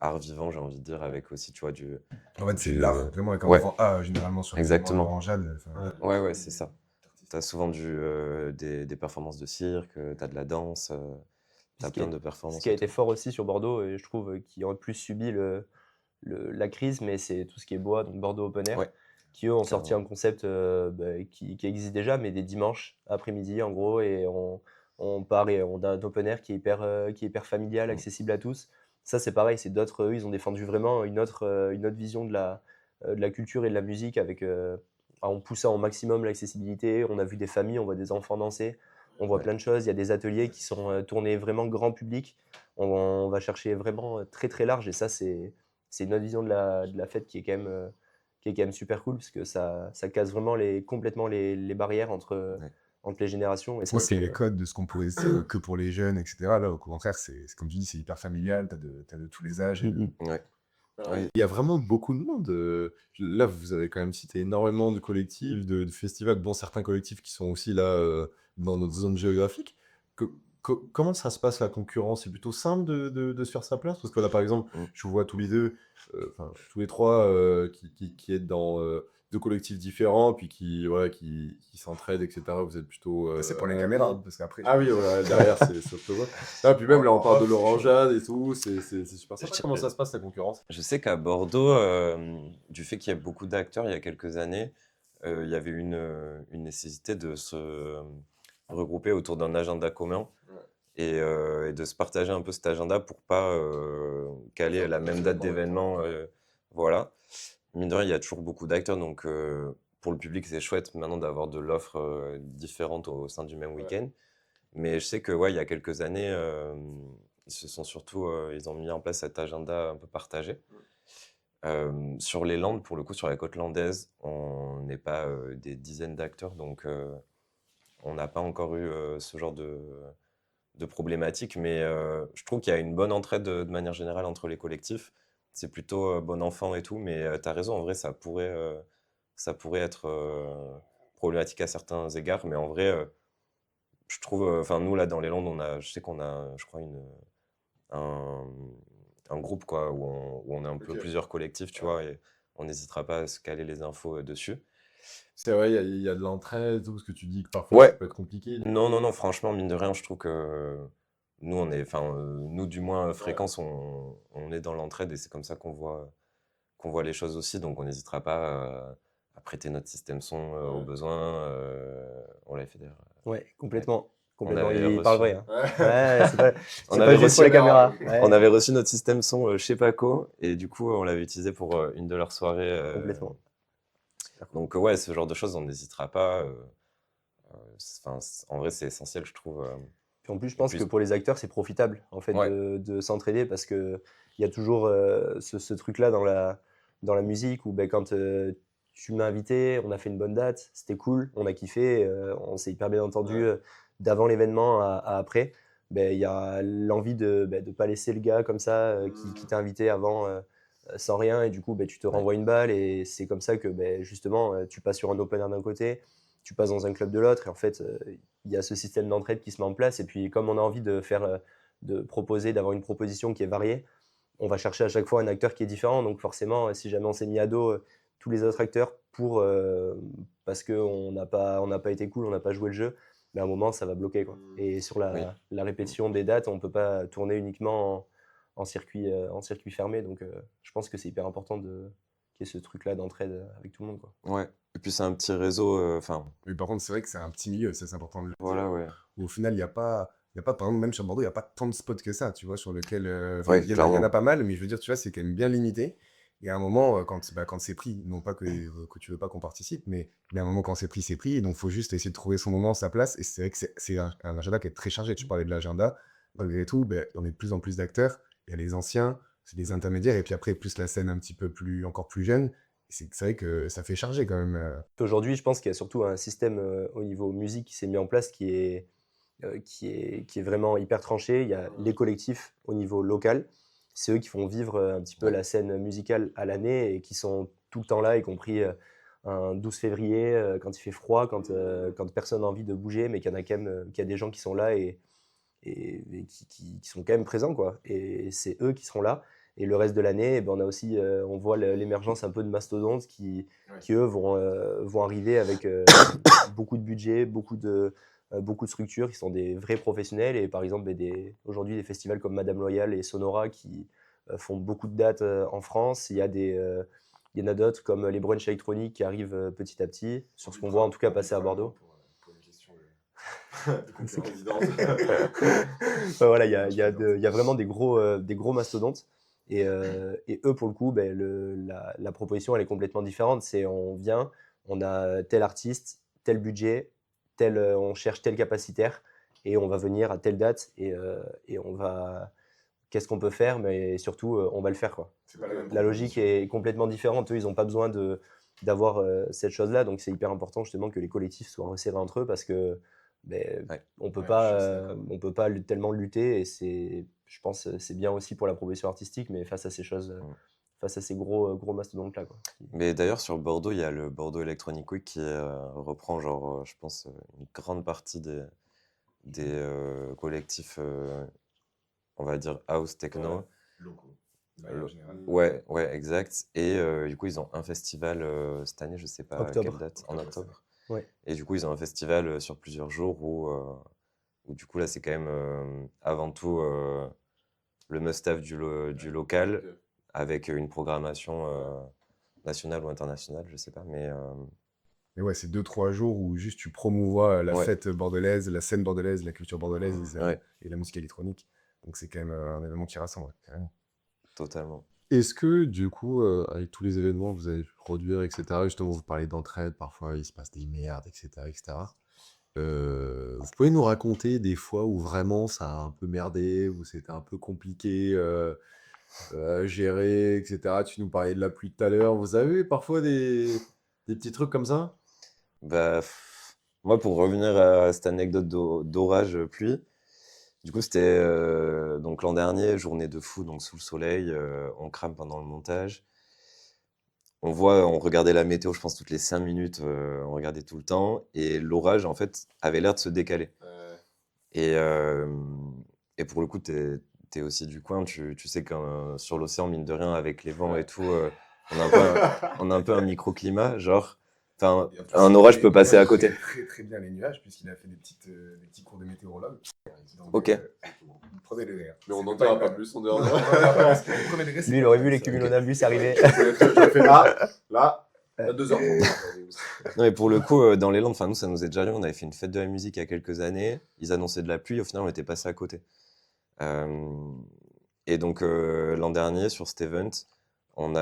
art vivant, j'ai envie de dire, avec aussi, tu vois, En fait, c'est du- l'art, vraiment avec un Ouais, grand A, généralement sur les exactement. Orangeade. Ouais, c'est ça. T'as souvent des performances de cirque, t'as de la danse, t'as Ce qui plein a- de Ce performances qui a été autour. fort aussi sur Bordeaux, et je trouve qui ont plus subi la crise, mais c'est tout ce qui est bois, donc Bordeaux Open Air, Ouais, qui eux ont sorti carrément. un concept qui existe déjà, mais des dimanches après-midi en gros, et on part et on a un open air qui est hyper familial, Mm. accessible à tous. Ça c'est pareil, c'est d'autres, eux ils ont défendu vraiment une autre vision de la culture et de la musique avec en poussant au maximum l'accessibilité. On a vu des familles, on voit des enfants danser, on voit Ouais. plein de choses. Il y a des ateliers qui sont tournés vraiment grand public. On va chercher vraiment très très large, et ça c'est une autre vision de la fête qui est quand même super cool, parce que ça casse vraiment complètement les barrières Ouais. entre les générations. Et ça, Moi, c'est c'est les codes de ce qu'on pourrait que pour les jeunes, etc. Là, au contraire, c'est comme tu dis, c'est hyper familial, t'as de tous les âges. Ouais. Ouais. Il y a vraiment beaucoup de monde. Là, vous avez quand même cité énormément de collectifs, de festivals, dont certains collectifs qui sont aussi là dans notre zone géographique. Que- Comment ça se passe la concurrence? C'est plutôt simple de se faire sa place? Parce que là, par exemple, Mm. je vous vois tous les deux, enfin tous les trois, qui êtes dans deux collectifs différents, puis voilà, qui s'entraident, etc. Vous êtes plutôt. C'est pour les caméras, parce qu'après. Ah oui, voilà, derrière, c'est ça se voit. Ah, puis même là, on parle de l'orangeade et tout, c'est super sympa. Comment ça se passe la concurrence? Je sais qu'à Bordeaux, du fait qu'il y a beaucoup d'acteurs il y a quelques années, il y avait une nécessité de se regrouper autour d'un agenda commun et de se partager un peu cet agenda pour pas caler à la même date d'événement. Voilà. Mine de rien, il y a toujours beaucoup d'acteurs, donc pour le public, c'est chouette maintenant d'avoir de l'offre différente au sein du même week-end. Mais je sais que ouais, il y a quelques années, ils ont mis en place cet agenda un peu partagé. Sur les Landes, pour le coup, sur la côte landaise, on n'est pas des dizaines d'acteurs, donc on n'a pas encore eu ce genre de problématique. Mais je trouve qu'il y a une bonne entraide de manière générale entre les collectifs. C'est plutôt bon enfant et tout, mais tu as raison, en vrai, ça pourrait être problématique à certains égards. Mais en vrai, je trouve, enfin, nous, là, dans les Landes, je sais qu'on a, je crois, un, un groupe quoi, où on est un peu plusieurs collectifs, tu vois, et on n'hésitera pas à se caler les infos dessus. C'est vrai, il y a de l'entraide, tout, parce que tu dis que parfois ça Ouais, peut être compliqué. non, franchement, mine de rien, je trouve que nous, nous, du moins, Fréquence, on est dans l'entraide et c'est comme ça qu'on voit les choses aussi, donc on n'hésitera pas à prêter notre système son au besoin. On l'avait fait d'ailleurs. ouais, complètement. On Complètement. avait Il parle reçu, vrai. Hein. Ouais, c'est pas, on c'est pas avait juste pour reçu, les caméras. Ouais, on avait reçu notre système son chez Paco et du coup, on l'avait utilisé pour une de leurs soirées. complètement. Super cool. Donc ouais, ce genre de choses, on n'hésitera pas. En vrai, c'est essentiel, je trouve. Puis en plus, je Et pense que puis, pour les acteurs, c'est profitable en fait ouais, de s'entraider, parce que il y a toujours ce truc-là dans la musique où ben, quand tu m'as invité, on a fait une bonne date, c'était cool, on a kiffé, on s'est hyper bien entendu d'avant l'événement à après. il y a l'envie de pas laisser le gars comme ça qui t'a invité avant sans rien et du coup tu te renvoies une balle et c'est comme ça que justement tu passes sur un open air d'un côté, tu passes dans un club de l'autre et en fait il y a ce système d'entraide qui se met en place et puis comme on a envie de faire de proposer, d'avoir une proposition qui est variée, on va chercher à chaque fois un acteur qui est différent. Donc forcément, si jamais on s'est mis à dos tous les autres acteurs parce qu'on n'a pas été cool, on n'a pas joué le jeu, à un moment, ça va bloquer, quoi. Et sur la répétition des dates, on ne peut pas tourner uniquement en circuit fermé. Donc je pense que c'est hyper important qu'il y ait ce truc-là d'entraide avec tout le monde, quoi. Ouais. Et puis c'est un petit réseau. Mais par contre, c'est vrai que c'est un petit milieu, ça c'est important de le dire. Voilà, ouais. Où au final, il n'y a pas, par exemple, même sur Bordeaux, il n'y a pas tant de spots que ça, tu vois, sur lequel. Ouais, il y en clairement. a pas mal, mais je veux dire, tu vois, c'est quand même bien limité. Et à un moment, quand c'est pris, non pas que tu veux pas qu'on participe, mais à un moment, quand c'est pris, c'est pris. Et donc, il faut juste essayer de trouver son moment, sa place. Et c'est vrai que c'est un agenda qui est très chargé. Tu parlais de l'agenda. Malgré tout, on est de plus en plus d'acteurs. Il y a les anciens, c'est les intermédiaires, et puis après, plus la scène un petit peu plus, encore plus jeune. C'est vrai que ça fait charger quand même. Aujourd'hui, je pense qu'il y a surtout un système au niveau musique qui s'est mis en place qui est vraiment hyper tranché. Il y a les collectifs au niveau local. C'est eux qui font vivre un petit peu la scène musicale à l'année et qui sont tout le temps là, y compris un 12 février, quand il fait froid, quand personne n'a envie de bouger, mais qu'il y en a quand même, qu'il y a des gens qui sont là et qui sont quand même présents, quoi. Et c'est eux qui seront là. Et le reste de l'année, on a aussi, on voit l'émergence un peu de mastodontes qui eux, vont arriver avec beaucoup de budget, beaucoup de structures qui sont des vrais professionnels. Et par exemple, aujourd'hui, des festivals comme Madame Loyal et Sonora qui font beaucoup de dates en France. Il y en a d'autres comme les brunchs électroniques qui arrivent petit à petit, sur ce qu'on voit en tout cas passer à Bordeaux. Pour une question de concurrence. Voilà, il y a vraiment des gros mastodontes. Et eux, pour le coup, la proposition, elle est complètement différente. C'est on vient, on a tel artiste, tel budget, on cherche tel capacitaire, et on va venir à telle date, et on va... Qu'est-ce qu'on peut faire, mais surtout, on va le faire, quoi. C'est pas la même La logique est complètement différente. Eux, ils n'ont pas besoin d'avoir cette chose-là. Donc, c'est hyper important, justement, que les collectifs soient resserrés entre eux parce que on peut pas tellement lutter. Et je pense c'est bien aussi pour la progression artistique, mais face à ces choses, face à ces gros mastodontes-là, quoi. Mais d'ailleurs, sur Bordeaux, il y a le Bordeaux Electronic Week qui reprend, genre, je pense, une grande partie des collectifs, on va dire, house techno. locaux. Ouais, exact. Et du coup, ils ont un festival cette année, je sais pas à quelle Octobre. date, en octobre. Ouais. Et du coup, ils ont un festival sur plusieurs jours où du coup, là, c'est quand même avant tout le must-have du local avec une programmation nationale ou internationale, je sais pas, mais Mais ouais, c'est 2-3 jours où juste tu promouvois la Ouais. fête bordelaise, la scène bordelaise, la culture bordelaise Ouais. et la musique électronique. Donc c'est quand même un événement qui rassemble. Ouais, carrément. totalement. Est-ce que, du coup, avec tous les événements que vous avez pu produire, etc., justement, vous parlez d'entraide, parfois il se passe des merdes, etc., etc. Vous pouvez nous raconter des fois où vraiment ça a un peu merdé, où c'était un peu compliqué à gérer, etc. Tu nous parlais de la pluie tout à l'heure. Vous avez parfois des petits trucs comme ça? Bah, moi, pour revenir à cette anecdote d'orage pluie, du coup, c'était donc l'an dernier, journée de fou, donc sous le soleil, on crame pendant le montage. On regardait la météo, je pense, toutes les 5 minutes, on regardait tout le temps, et l'orage, en fait, avait l'air de se décaler. Et pour le coup, t'es aussi du coin, tu sais que sur l'océan, mine de rien, avec les vents et tout, on a un peu un microclimat, genre, un orage peut passer à côté. Très très bien les nuages, puisqu'il a fait des petits cours de météorologue. Donc, Ok. Premier degré. Hein. Mais on n'en dira pas plus, on dira. Premier degré, c'est Lui, il aurait vu les cumulonimbus arriver. Je fais là, à 2h30. Non, mais pour le coup, dans les Landes, nous, ça nous est déjà arrivé. On avait fait une fête de la musique il y a quelques années. Ils annonçaient de la pluie. Au final, on était passé à côté. Et donc, l'an dernier, sur cet event, on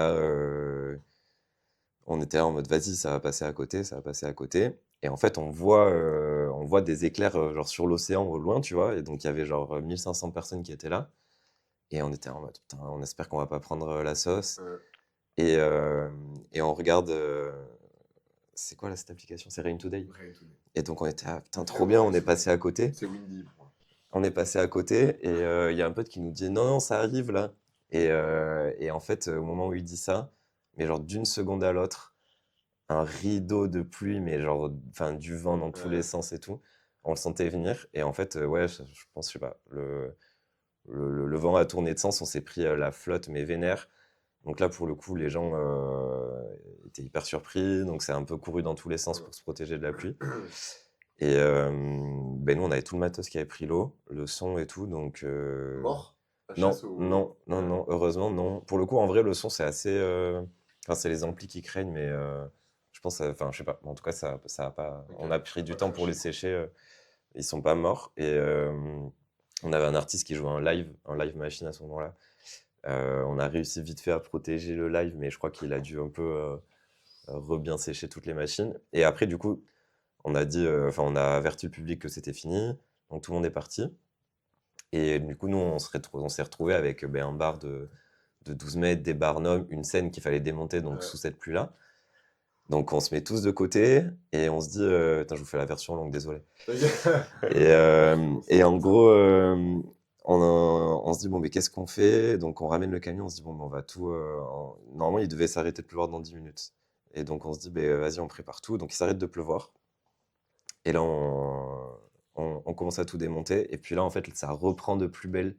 était là en mode, vas-y, ça va passer à côté, ça va passer à côté. Et en fait, on voit des éclairs genre sur l'océan au loin, tu vois. Et donc, il y avait genre 1500 personnes qui étaient là. Et on était en mode, putain, on espère qu'on va pas prendre la sauce. Et on regarde, c'est quoi là, cette application? C'est Rain Today. Et donc on était, putain, trop bien, on est passé à côté. C'est Windy. On est passé à côté et il y a un pote qui nous dit non, non, ça arrive là. Et en fait, au moment où il dit ça, mais genre d'une seconde à l'autre, un rideau de pluie, mais genre, enfin, du vent dans tous les sens et tout. On le sentait venir. Et en fait, ouais, je pense, je sais pas, le vent a tourné de sens, on s'est pris la flotte, mais vénère. Donc là, pour le coup, les gens étaient hyper surpris. Donc c'est un peu couru dans tous les sens pour se protéger de la pluie. Et ben nous, on avait tout le matos qui avait pris l'eau, le son et tout. Donc, Mort? non, non, non, non, heureusement, non. Pour le coup, en vrai, le son, c'est assez. Enfin, c'est les amplis qui craignent, mais je pense. Enfin, je sais pas. En tout cas, ça a pas. On a pris du temps pour les sécher. Ils sont pas morts. Et on avait un artiste qui jouait un live machine à ce moment-là. On a réussi vite fait à protéger le live, mais je crois qu'il a dû un peu bien sécher toutes les machines. Et après, du coup, on a dit, enfin, on a averti le public que c'était fini. Donc tout le monde est parti. Et du coup, nous, on s'est retrouvés avec un bar de 12 mètres, des barnums, une scène qu'il fallait démonter donc sous cette pluie-là. Donc on se met tous de côté et on se dit, attends, je vous fais la version longue, désolé. Et en gros, on se dit, bon, mais qu'est-ce qu'on fait? Donc on ramène le camion, on se dit, bon, mais on va tout. Normalement, il devait s'arrêter de pleuvoir dans 10 minutes. Et donc on se dit, vas-y, on prépare tout. Donc il s'arrête de pleuvoir. Et là, on commence à tout démonter. Et puis là, en fait, ça reprend de plus belle.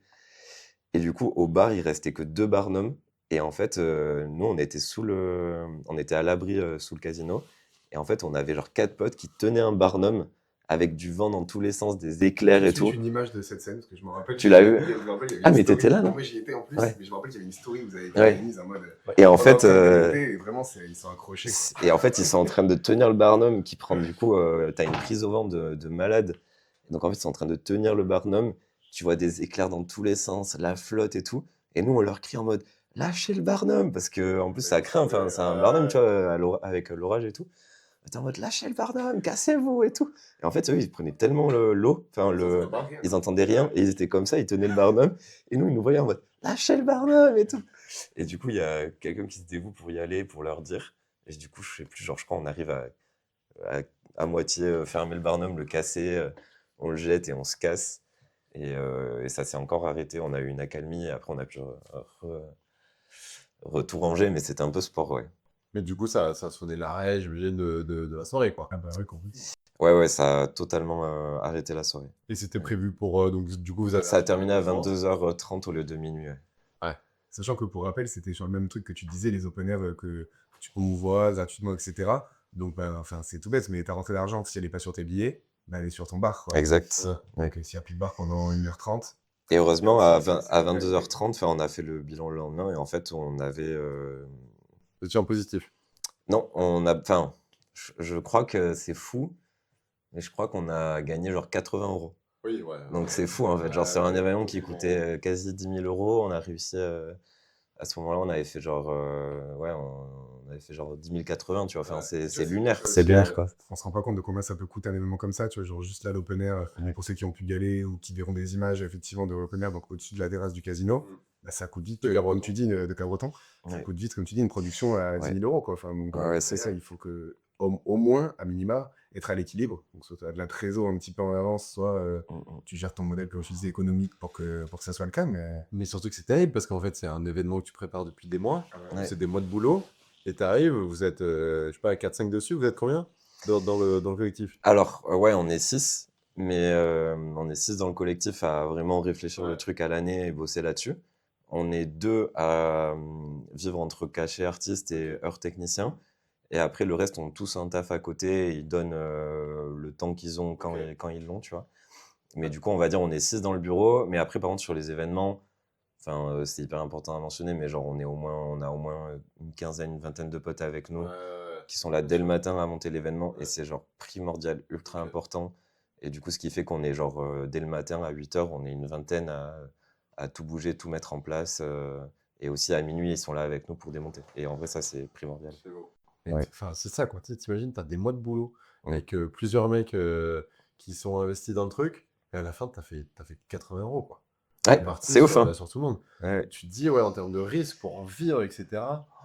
Et du coup, au bar, il restait que 2 barnums. Et en fait, nous, on était à l'abri sous le casino. Et en fait, on avait genre 4 potes qui tenaient un barnum avec du vent dans tous les sens, des éclairs et tout. J'ai une image de cette scène parce que je me rappelle. Tu l'as vu? Ah, mais story. t'étais là, non? Moi, j'y étais en plus, Ouais. mais je me rappelle qu'il y avait une story où vous avez Ouais. mise en mode. Et en fait, Et vraiment, ils sont accrochés. Quoi. et en fait, ils sont en train de tenir le barnum qui prend du coup, t'as une prise au vent de malade. Et donc en fait, ils sont en train de tenir le barnum. Tu vois des éclairs dans tous les sens, la flotte et tout. Et nous, on leur crie en mode lâchez le barnum parce que en plus ça craint. Enfin, c'est un barnum, tu vois, avec l'orage et tout. T'es en mode lâchez le barnum, cassez-vous et tout. Et en fait, eux, ils prenaient tellement l'eau, enfin ils entendaient rien et ils étaient comme ça, ils tenaient le barnum. Et nous, ils nous voyaient en mode lâchez le barnum et tout. Et du coup, il y a quelqu'un qui se dévoue pour y aller, pour leur dire. Et du coup, je sais plus, genre, je crois on arrive à moitié fermer le barnum, le casser, on le jette et on se casse. Et ça s'est encore arrêté. On a eu une accalmie et après, on a pu tout ranger, mais c'était un peu sport, ouais. Mais du coup, ça a sonné l'arrêt, j'imagine, de la soirée, quoi. Ah bah ouais, compris. Ouais, ça a totalement arrêté la soirée. Et c'était prévu pour. Donc, du coup, vous avez. Ça a terminé à 22h30 au lieu de minuit. Ouais. Sachant que pour rappel, c'était sur le même truc que tu disais, les open air que tu promouvois gratuitement, etc. Donc, enfin, c'est tout bête, mais ta rentrée d'argent, si elle n'est pas sur tes billets, elle est sur ton bar. Quoi. Exact. Ouais. Donc, s'il n'y a plus de bar pendant 1h30. Et heureusement, à 22h30, on a fait le bilan le lendemain et en fait, on avait. Vous étiez en positif? Non, enfin, je crois que c'est fou, mais je crois qu'on a gagné genre 80 €. Oui, ouais. Donc c'est fou en fait. Genre, sur un événement qui coûtait quasi 10 000 €, on a réussi. À ce moment-là, on avait fait genre. Ouais, on avait fait genre 10 080, tu vois. Enfin, c'est lunaire. C'est lunaire, quoi. On se rend pas compte de combien ça peut coûter un événement comme ça, tu vois, genre juste là l'open air, pour ceux qui ont pu y aller ou qui verront des images effectivement de l'open air, donc au-dessus de la terrasse du casino, ça coûte vite, comme tu dis, de Cabreton, ça coûte vite, comme tu dis, une production à 10 000 €, quoi. Enfin, donc, c'est ça, il faut que, au moins, à minima, être à l'équilibre, donc soit tu as de la trésor un petit peu en avance, soit tu gères ton modèle, comme je disais, économique pour que ça soit le cas, Mais surtout que c'est terrible, parce qu'en fait, c'est un événement que tu prépares depuis des mois, Ouais. c'est des mois de boulot, et t'arrives, vous êtes, je sais pas, 4-5 dessus, vous êtes combien dans le collectif? Alors, ouais, on est 6, mais on est 6 dans le collectif à vraiment réfléchir le truc à l'année et bosser là-dessus. On est 2 à vivre entre cachet artiste et heure technicien. Et après, le reste, ont tous un taf à côté et ils donnent le temps qu'ils ont quand ils l'ont, tu vois. Mais du coup, on va dire, on est 6 dans le bureau. Mais après, par contre, sur les événements, enfin, c'est hyper important à mentionner, mais genre, on a au moins une quinzaine, une vingtaine de potes avec nous qui sont là dès le matin à monter l'événement. Et c'est genre primordial, ultra important. Et du coup, ce qui fait qu'on est genre, dès le matin à 8h, on est une vingtaine à tout bouger, tout mettre en place. Et aussi à minuit, ils sont là avec nous pour démonter. Et en vrai, ça, c'est primordial. Ouais. Enfin, c'est ça, quoi. T'imagines, t'as des mois de boulot avec plusieurs mecs qui sont investis dans le truc, et à la fin, t'as fait 80 €, quoi. Ouais, c'est ouf, hein. Sur tout le monde. Ouais. Tu te dis, ouais, en termes de risque pour en vivre, etc.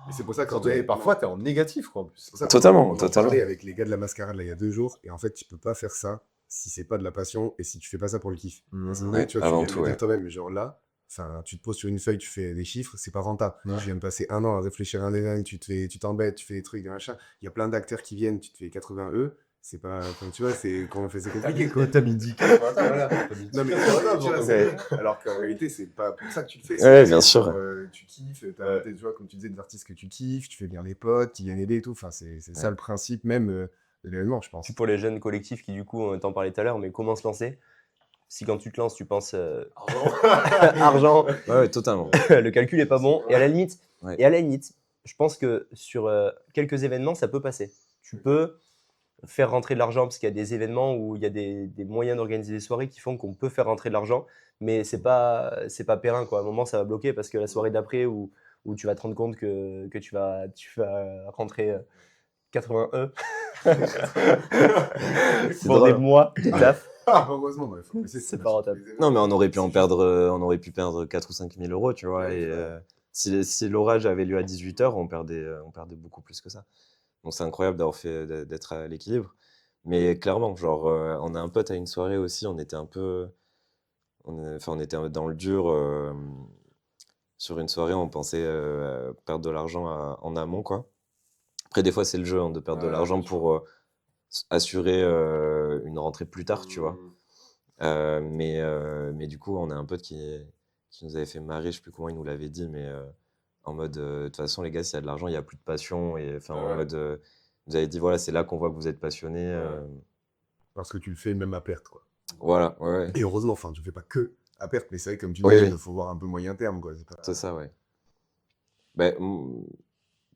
et c'est pour ça que Parfois, t'es en négatif, quoi, en plus. C'est pour ça Totalement, on en totalement. parlait avec les gars de la mascarade là, il y a 2 jours, et en fait, tu peux pas faire ça si c'est pas de la passion et si tu fais pas ça pour le kiff. Mhm. Ouais, tu vois, Avant tu tout, viens de ouais. dire toi-même, mais genre là, enfin, tu te poses sur une feuille, tu fais des chiffres, c'est pas rentable. Ouais. Tu viens de passer 1 an à réfléchir à un design, tu t'embêtes, tu fais des trucs, des machins. Il y a plein d'acteurs qui viennent, tu te fais 80 E. C'est pas, enfin, tu vois, c'est quand on fait, c'est compliqué, quoi. T'as mis 10K. Voilà. Non, mais c'est vrai, tu vois, c'est Ouais. vrai. Alors qu'en réalité, c'est pas pour ça que tu le fais. Ouais, C'est bien juste sûr. genre, tu kiffes, tu vois, comme tu disais, des artistes que tu kiffes, tu fais bien les potes, qui viennent aider et tout. Enfin, c'est ça le principe même de l'événement, je pense. Puis pour les jeunes collectifs qui, du coup, on t'en parlait tout à l'heure, mais comment se lancer? Si quand tu te lances, tu penses argent, Ouais, totalement. le calcul est pas bon. Et à la limite, Ouais. je pense que sur quelques événements, ça peut passer. Tu peux faire rentrer de l'argent parce qu'il y a des événements où il y a des moyens d'organiser des soirées qui font qu'on peut faire rentrer de l'argent, mais c'est pas périn, quoi. À un moment, ça va bloquer parce que la soirée d'après où tu vas te rendre compte que tu vas rentrer 80 E C'est pour des drôle. mois de taf. Heureusement, ouais, faut laisser, C'est ça pas marche rentable. tous les événements. Non, mais on aurait pu juste- perdre 4 ou 5 000 euros, tu vois. Ouais, Et clairement. si l'orage avait lieu à 18h, on perdait beaucoup plus que ça. Donc c'est incroyable d'être à l'équilibre. Mais clairement, genre, on a un pote à une soirée aussi, on était un peu. On était dans le dur. Sur une soirée, on pensait perdre de l'argent en amont, quoi. Après, des fois, c'est le jeu hein, de perdre de Ouais, l'argent bien sûr. pour assurer une rentrée plus tard, tu vois. Mais du coup, on a un pote qui nous avait fait marrer, je sais plus comment il nous l'avait dit, mais en mode, de toute façon, les gars, s'il y a de l'argent, il n'y a plus de passion. Et enfin, en Ouais. mode, il nous avait dit, voilà, c'est là qu'on voit que vous êtes passionné. Parce que tu le fais même à perte, quoi. Voilà, ouais, ouais. Et heureusement, enfin, je fais pas que à perte, mais c'est vrai, comme tu Oui, dis, oui. il faut voir un peu moyen terme, quoi. C'est pas- C'est ça, ouais. Ben,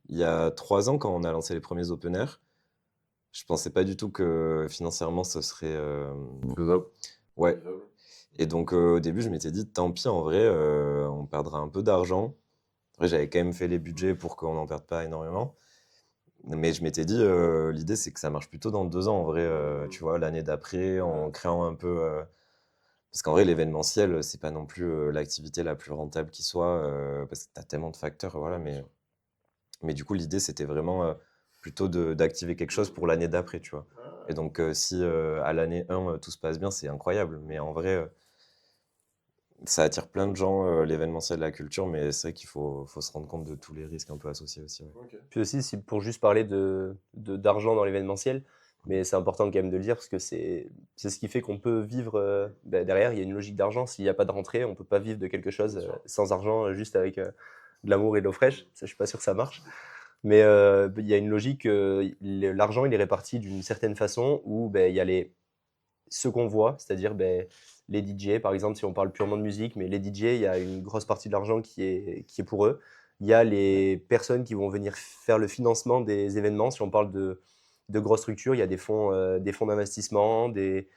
il y a 3 ans, quand on a lancé les premiers open air, je pensais pas du tout que financièrement, ce serait. Faisable. Ouais. Et donc, au début, je m'étais dit, tant pis, en vrai, on perdra un peu d'argent. Après, j'avais quand même fait les budgets pour qu'on n'en perde pas énormément. Mais je m'étais dit, l'idée, c'est que ça marche plutôt dans 2 ans, en vrai, tu vois, l'année d'après, en créant un peu. Parce qu'en vrai, l'événementiel, c'est pas non plus l'activité la plus rentable qui soit, parce que tu as tellement de facteurs, voilà. Mais du coup, l'idée, c'était vraiment plutôt d'activer quelque chose pour l'année d'après, tu vois. Et donc, si à l'année 1, tout se passe bien, c'est incroyable. Mais en vrai, ça attire plein de gens, l'événementiel de la culture, mais c'est vrai qu'il faut se rendre compte de tous les risques un peu associés aussi. Ouais. Puis aussi, pour juste parler d'argent dans l'événementiel, mais c'est important quand même de le dire parce que c'est ce qui fait qu'on peut vivre. Derrière, il y a une logique d'argent. S'il n'y a pas de rentrée, on ne peut pas vivre de quelque chose sans argent, juste avec de l'amour et de l'eau fraîche. Ça, je suis pas sûr que ça marche. Mais il y a une logique. L'argent, il est réparti d'une certaine façon où il y a ceux qu'on voit, c'est-à-dire les DJ, par exemple, si on parle purement de musique, mais les DJ, il y a une grosse partie de l'argent qui est pour eux. Il y a les personnes qui vont venir faire le financement des événements. Si on parle de grosses structures, il y a des fonds d'investissement, des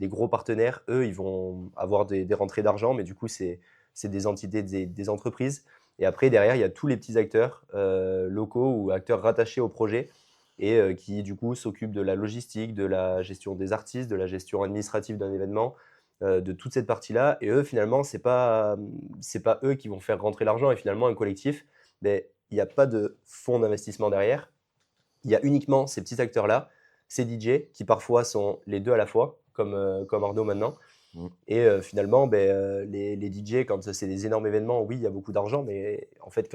gros partenaires. Eux, ils vont avoir des rentrées d'argent, mais du coup, c'est des entités, des entreprises. Et après, derrière, il y a tous les petits acteurs locaux ou acteurs rattachés au projet et qui, du coup, s'occupent de la logistique, de la gestion des artistes, de la gestion administrative d'un événement, de toute cette partie-là. Et eux, finalement, c'est pas eux qui vont faire rentrer l'argent. Et finalement, un collectif, il n'y a pas de fonds d'investissement derrière. Il y a uniquement ces petits acteurs-là, ces DJ, qui parfois sont les deux à la fois, comme Arnaud maintenant. Mm. Et finalement, les DJ, quand c'est des énormes événements, oui, il y a beaucoup d'argent, mais en fait,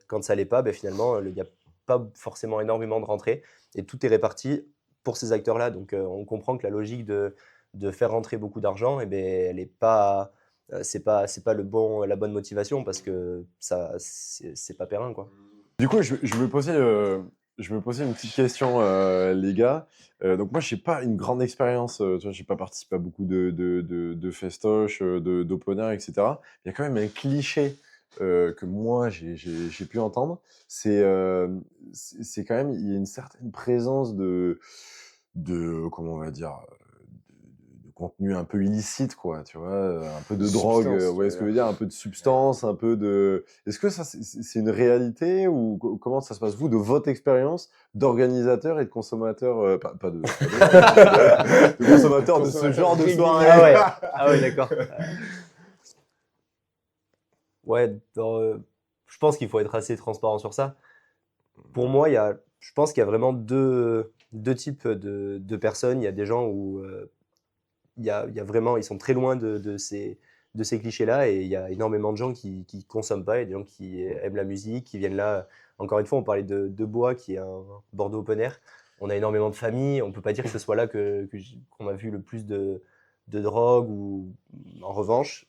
quand ça l'est pas, finalement, il n'y a pas forcément énormément de rentrées. Et tout est réparti pour ces acteurs-là. Donc, on comprend que la logique de faire rentrer beaucoup d'argent, elle est pas, c'est pas la bonne motivation parce que ça, c'est pas périn, quoi. Du coup, je me posais une petite question, les gars. Donc moi, je n'ai pas une grande expérience, tu vois, je n'ai pas participé à beaucoup de festoches, d'open air, etc. Il y a quand même un cliché que moi, j'ai pu entendre. C'est quand même, il y a une certaine présence comment on va dire, de contenu un peu illicite, quoi, tu vois, un peu de drogue, Substance, vous voyez ce que je veux dire, un peu de substance, un peu de... Est-ce que ça, c'est une réalité ou comment ça se passe, vous, de votre expérience d'organisateur et de consommateur, pas de consommateur de ce genre de soirée? Ah ouais, ah ouais, d'accord. Ouais, je pense qu'il faut être assez transparent sur ça. Pour moi, je pense qu'il y a vraiment deux deux types de personnes. Il y a des gens où il y a vraiment, ils sont très loin de ces clichés-là, et il y a énormément de gens qui consomment pas, et des gens qui aiment la musique, qui viennent là. Encore une fois, on parlait de Bois, qui est un Bordeaux open air. On a énormément de familles. On peut pas dire que ce soit là qu'on a vu le plus de drogue. Ou en revanche,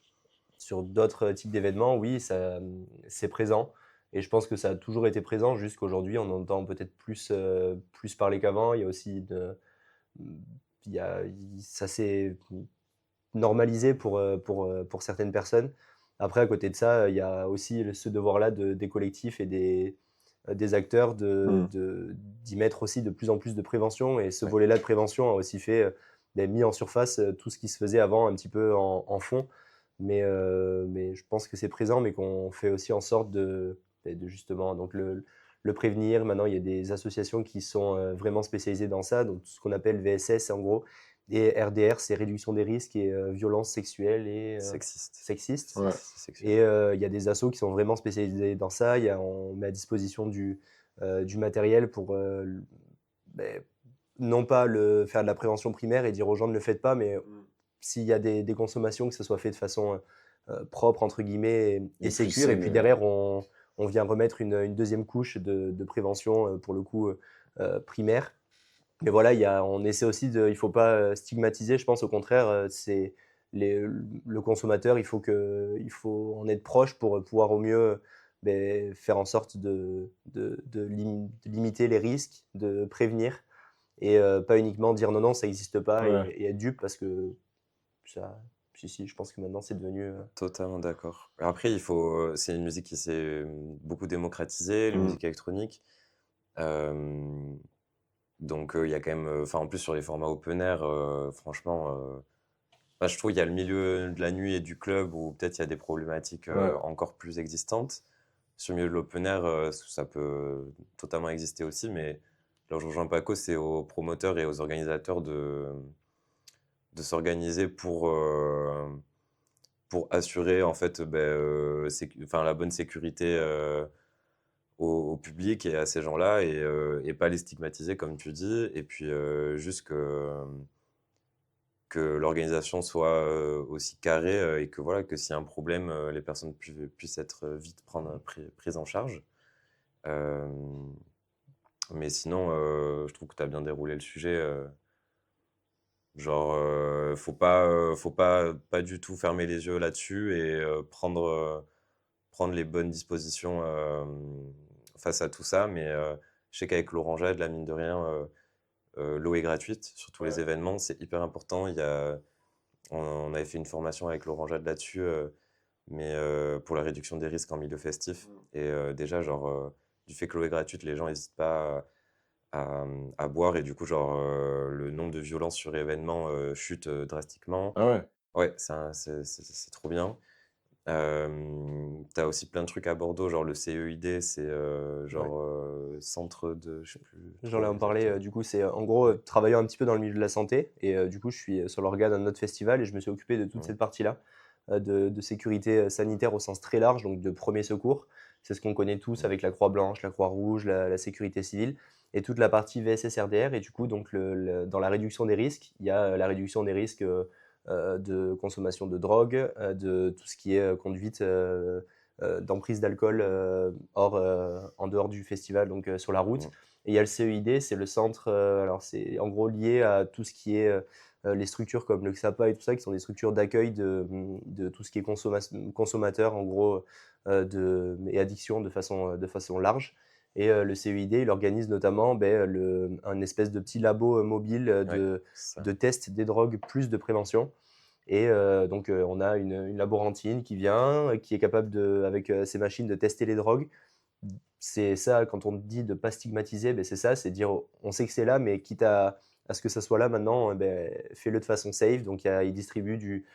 sur d'autres types d'événements, oui, c'est présent. Et je pense que ça a toujours été présent jusqu'à aujourd'hui. On entend peut-être plus parler qu'avant. Il y a aussi ça s'est normalisé pour certaines personnes. Après, à côté de ça, il y a aussi ce devoir-là des collectifs et des acteurs d'y mettre aussi de plus en plus de prévention. Et ce volet-là de prévention a aussi mis en surface tout ce qui se faisait avant un petit peu en fond. Mais je pense que c'est présent, mais qu'on fait aussi en sorte de justement donc le prévenir. Maintenant, il y a des associations qui sont vraiment spécialisées dans ça, donc ce qu'on appelle VSS en gros. Et RDR, c'est réduction des risques et violences sexuelles et sexistes. Ouais. Et il y a des assos qui sont vraiment spécialisés dans ça. On met à disposition du matériel pour non pas faire de la prévention primaire et dire aux gens ne le faites pas, mais s'il y a des consommations, que ce soit fait de façon propre, entre guillemets, et sécure. Et puis derrière, on vient remettre une deuxième couche de prévention, pour le coup, primaire. Mais voilà, on essaie aussi il ne faut pas stigmatiser, je pense au contraire, le consommateur, il faut en être proche pour pouvoir au mieux faire en sorte de limiter les risques, de prévenir, et pas uniquement dire non, ça n'existe pas, Ouais. et être dupe, parce que ça, si, je pense que maintenant c'est devenu. Totalement d'accord. Après, c'est une musique qui s'est beaucoup démocratisée, la musique électronique. Donc, il y a quand même, en plus sur les formats open air, franchement, je trouve qu'il y a le milieu de la nuit et du club où peut-être il y a des problématiques encore plus existantes. Sur le milieu de l'open air, ça peut totalement exister aussi, mais là où je rejoins Paco, c'est aux promoteurs et aux organisateurs de s'organiser pour assurer en fait la bonne sécurité au public et à ces gens-là, et pas les stigmatiser comme tu dis, et puis juste que l'organisation soit aussi carrée, et que voilà, que s'il y a un problème, les personnes puissent être vite prises en charge. Mais sinon, je trouve que tu as bien déroulé le sujet. Genre, faut pas du tout fermer les yeux là-dessus, et prendre les bonnes dispositions face à tout ça. Mais je sais qu'avec l'Orangeade, la mine de rien, l'eau est gratuite sur tous les événements, c'est hyper important. On avait fait une formation avec l'Orangeade là-dessus, mais pour la réduction des risques en milieu festif. Et déjà, genre, du fait que l'eau est gratuite, les gens n'hésitent pas à boire, et du coup, genre, le nombre de violences sur événement chute drastiquement. Ah ouais. Ouais, c'est trop bien. T'as aussi plein de trucs à Bordeaux, genre le CEID, c'est centre de, je sais plus J'en trop ai en parlé, exactement. du coup, c'est en gros travaillant un petit peu dans le milieu de la santé, et du coup, je suis sur l'organe d'un autre festival, et je me suis occupé de toute cette partie-là, de sécurité sanitaire au sens très large, donc de premier secours. C'est ce qu'on connaît tous avec la Croix-Blanche, la Croix-Rouge, la sécurité civile, et toute la partie VSS-RDR. Et du coup, donc dans la réduction des risques, il y a la réduction des risques de consommation de drogue, de tout ce qui est conduite d'emprise d'alcool en dehors du festival, donc sur la route. Et il y a le CEID, c'est le centre, alors c'est en gros lié à tout ce qui est les structures comme le XAPA et tout ça, qui sont des structures d'accueil de tout ce qui est consommateur, en gros, et addiction de façon large. Et le CEID, il organise notamment un espèce de petit labo mobile de test des drogues plus de prévention. Et donc, on a une laborantine qui vient, qui est capable, avec ses machines, de tester les drogues. C'est ça, quand on dit de ne pas stigmatiser, c'est ça, c'est dire on sait que c'est là, mais quitte à ce que ça soit là maintenant, fais-le de façon safe. Donc, il distribue du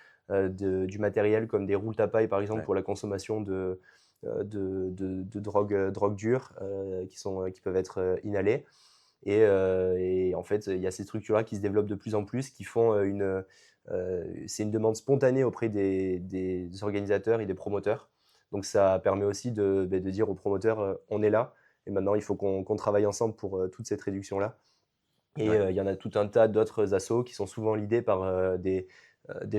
matériel comme des roulettes à paille, par exemple, pour la consommation de drogues dures qui peuvent être inhalées. Et en fait, il y a ces structures-là qui se développent de plus en plus, qui font c'est une demande spontanée auprès des organisateurs et des promoteurs. Donc ça permet aussi de dire aux promoteurs, on est là, et maintenant il faut qu'on travaille ensemble pour toute cette réduction-là. Et il y en a tout un tas d'autres assos qui sont souvent leadés par des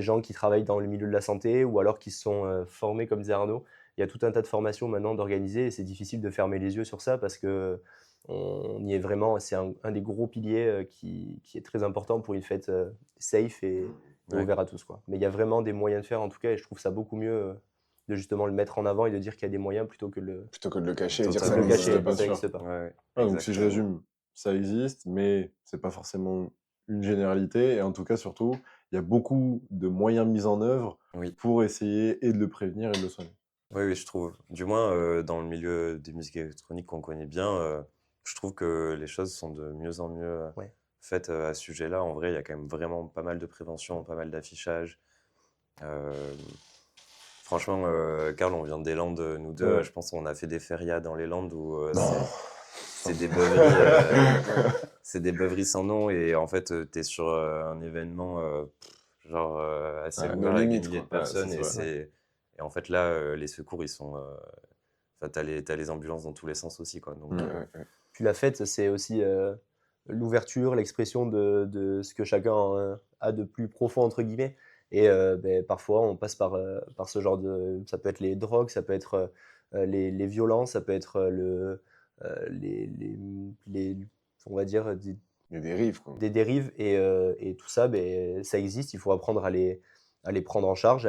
gens qui travaillent dans le milieu de la santé ou alors qui se sont formés comme disait Arnaud. Il y a tout un tas de formations maintenant d'organiser et c'est difficile de fermer les yeux sur ça parce qu'on y est vraiment. C'est un des gros piliers qui est très important pour une fête safe et ouverte à tous, quoi. Mais il y a vraiment des moyens de faire en tout cas et je trouve ça beaucoup mieux de justement le mettre en avant et de dire qu'il y a des moyens plutôt que de le cacher et dire ça Totalement. n'existe pas. ça sûr. n'existe pas. Ouais, Donc si je exactement. résume, ça existe, mais c'est pas forcément une généralité. Et en tout cas, surtout, il y a beaucoup de moyens mis en œuvre Oui. pour essayer et de le prévenir et de le soigner. Oui, je trouve. Du moins, dans le milieu des musiques électroniques qu'on connaît bien, je trouve que les choses sont de mieux en mieux Ouais. faites à ce sujet-là. En vrai, il y a quand même vraiment pas mal de prévention, pas mal d'affichage. Franchement, Karl, on vient des Landes, nous deux. Ouais. Je pense qu'on a fait des férias dans les Landes où Non. c'est des beuveries, c'est des beuveries sans nom. Et en fait, tu es sur un événement genre assez Ouais, ouvert nos avec des limites, milliers de quoi. Ouais, personnes. ça, c'est vrai. Et en fait, là, les secours, ils sont. Enfin, t'as les ambulances dans tous les sens aussi, quoi. Donc, Puis la fête, c'est aussi l'ouverture, l'expression de ce que chacun a de plus profond, entre guillemets. Et parfois, on passe par ce genre de... Ça peut être les drogues, ça peut être les violences, ça peut être on va dire, Les dérives, quoi. des dérives. Et tout ça, ça existe. Il faut apprendre à les prendre en charge,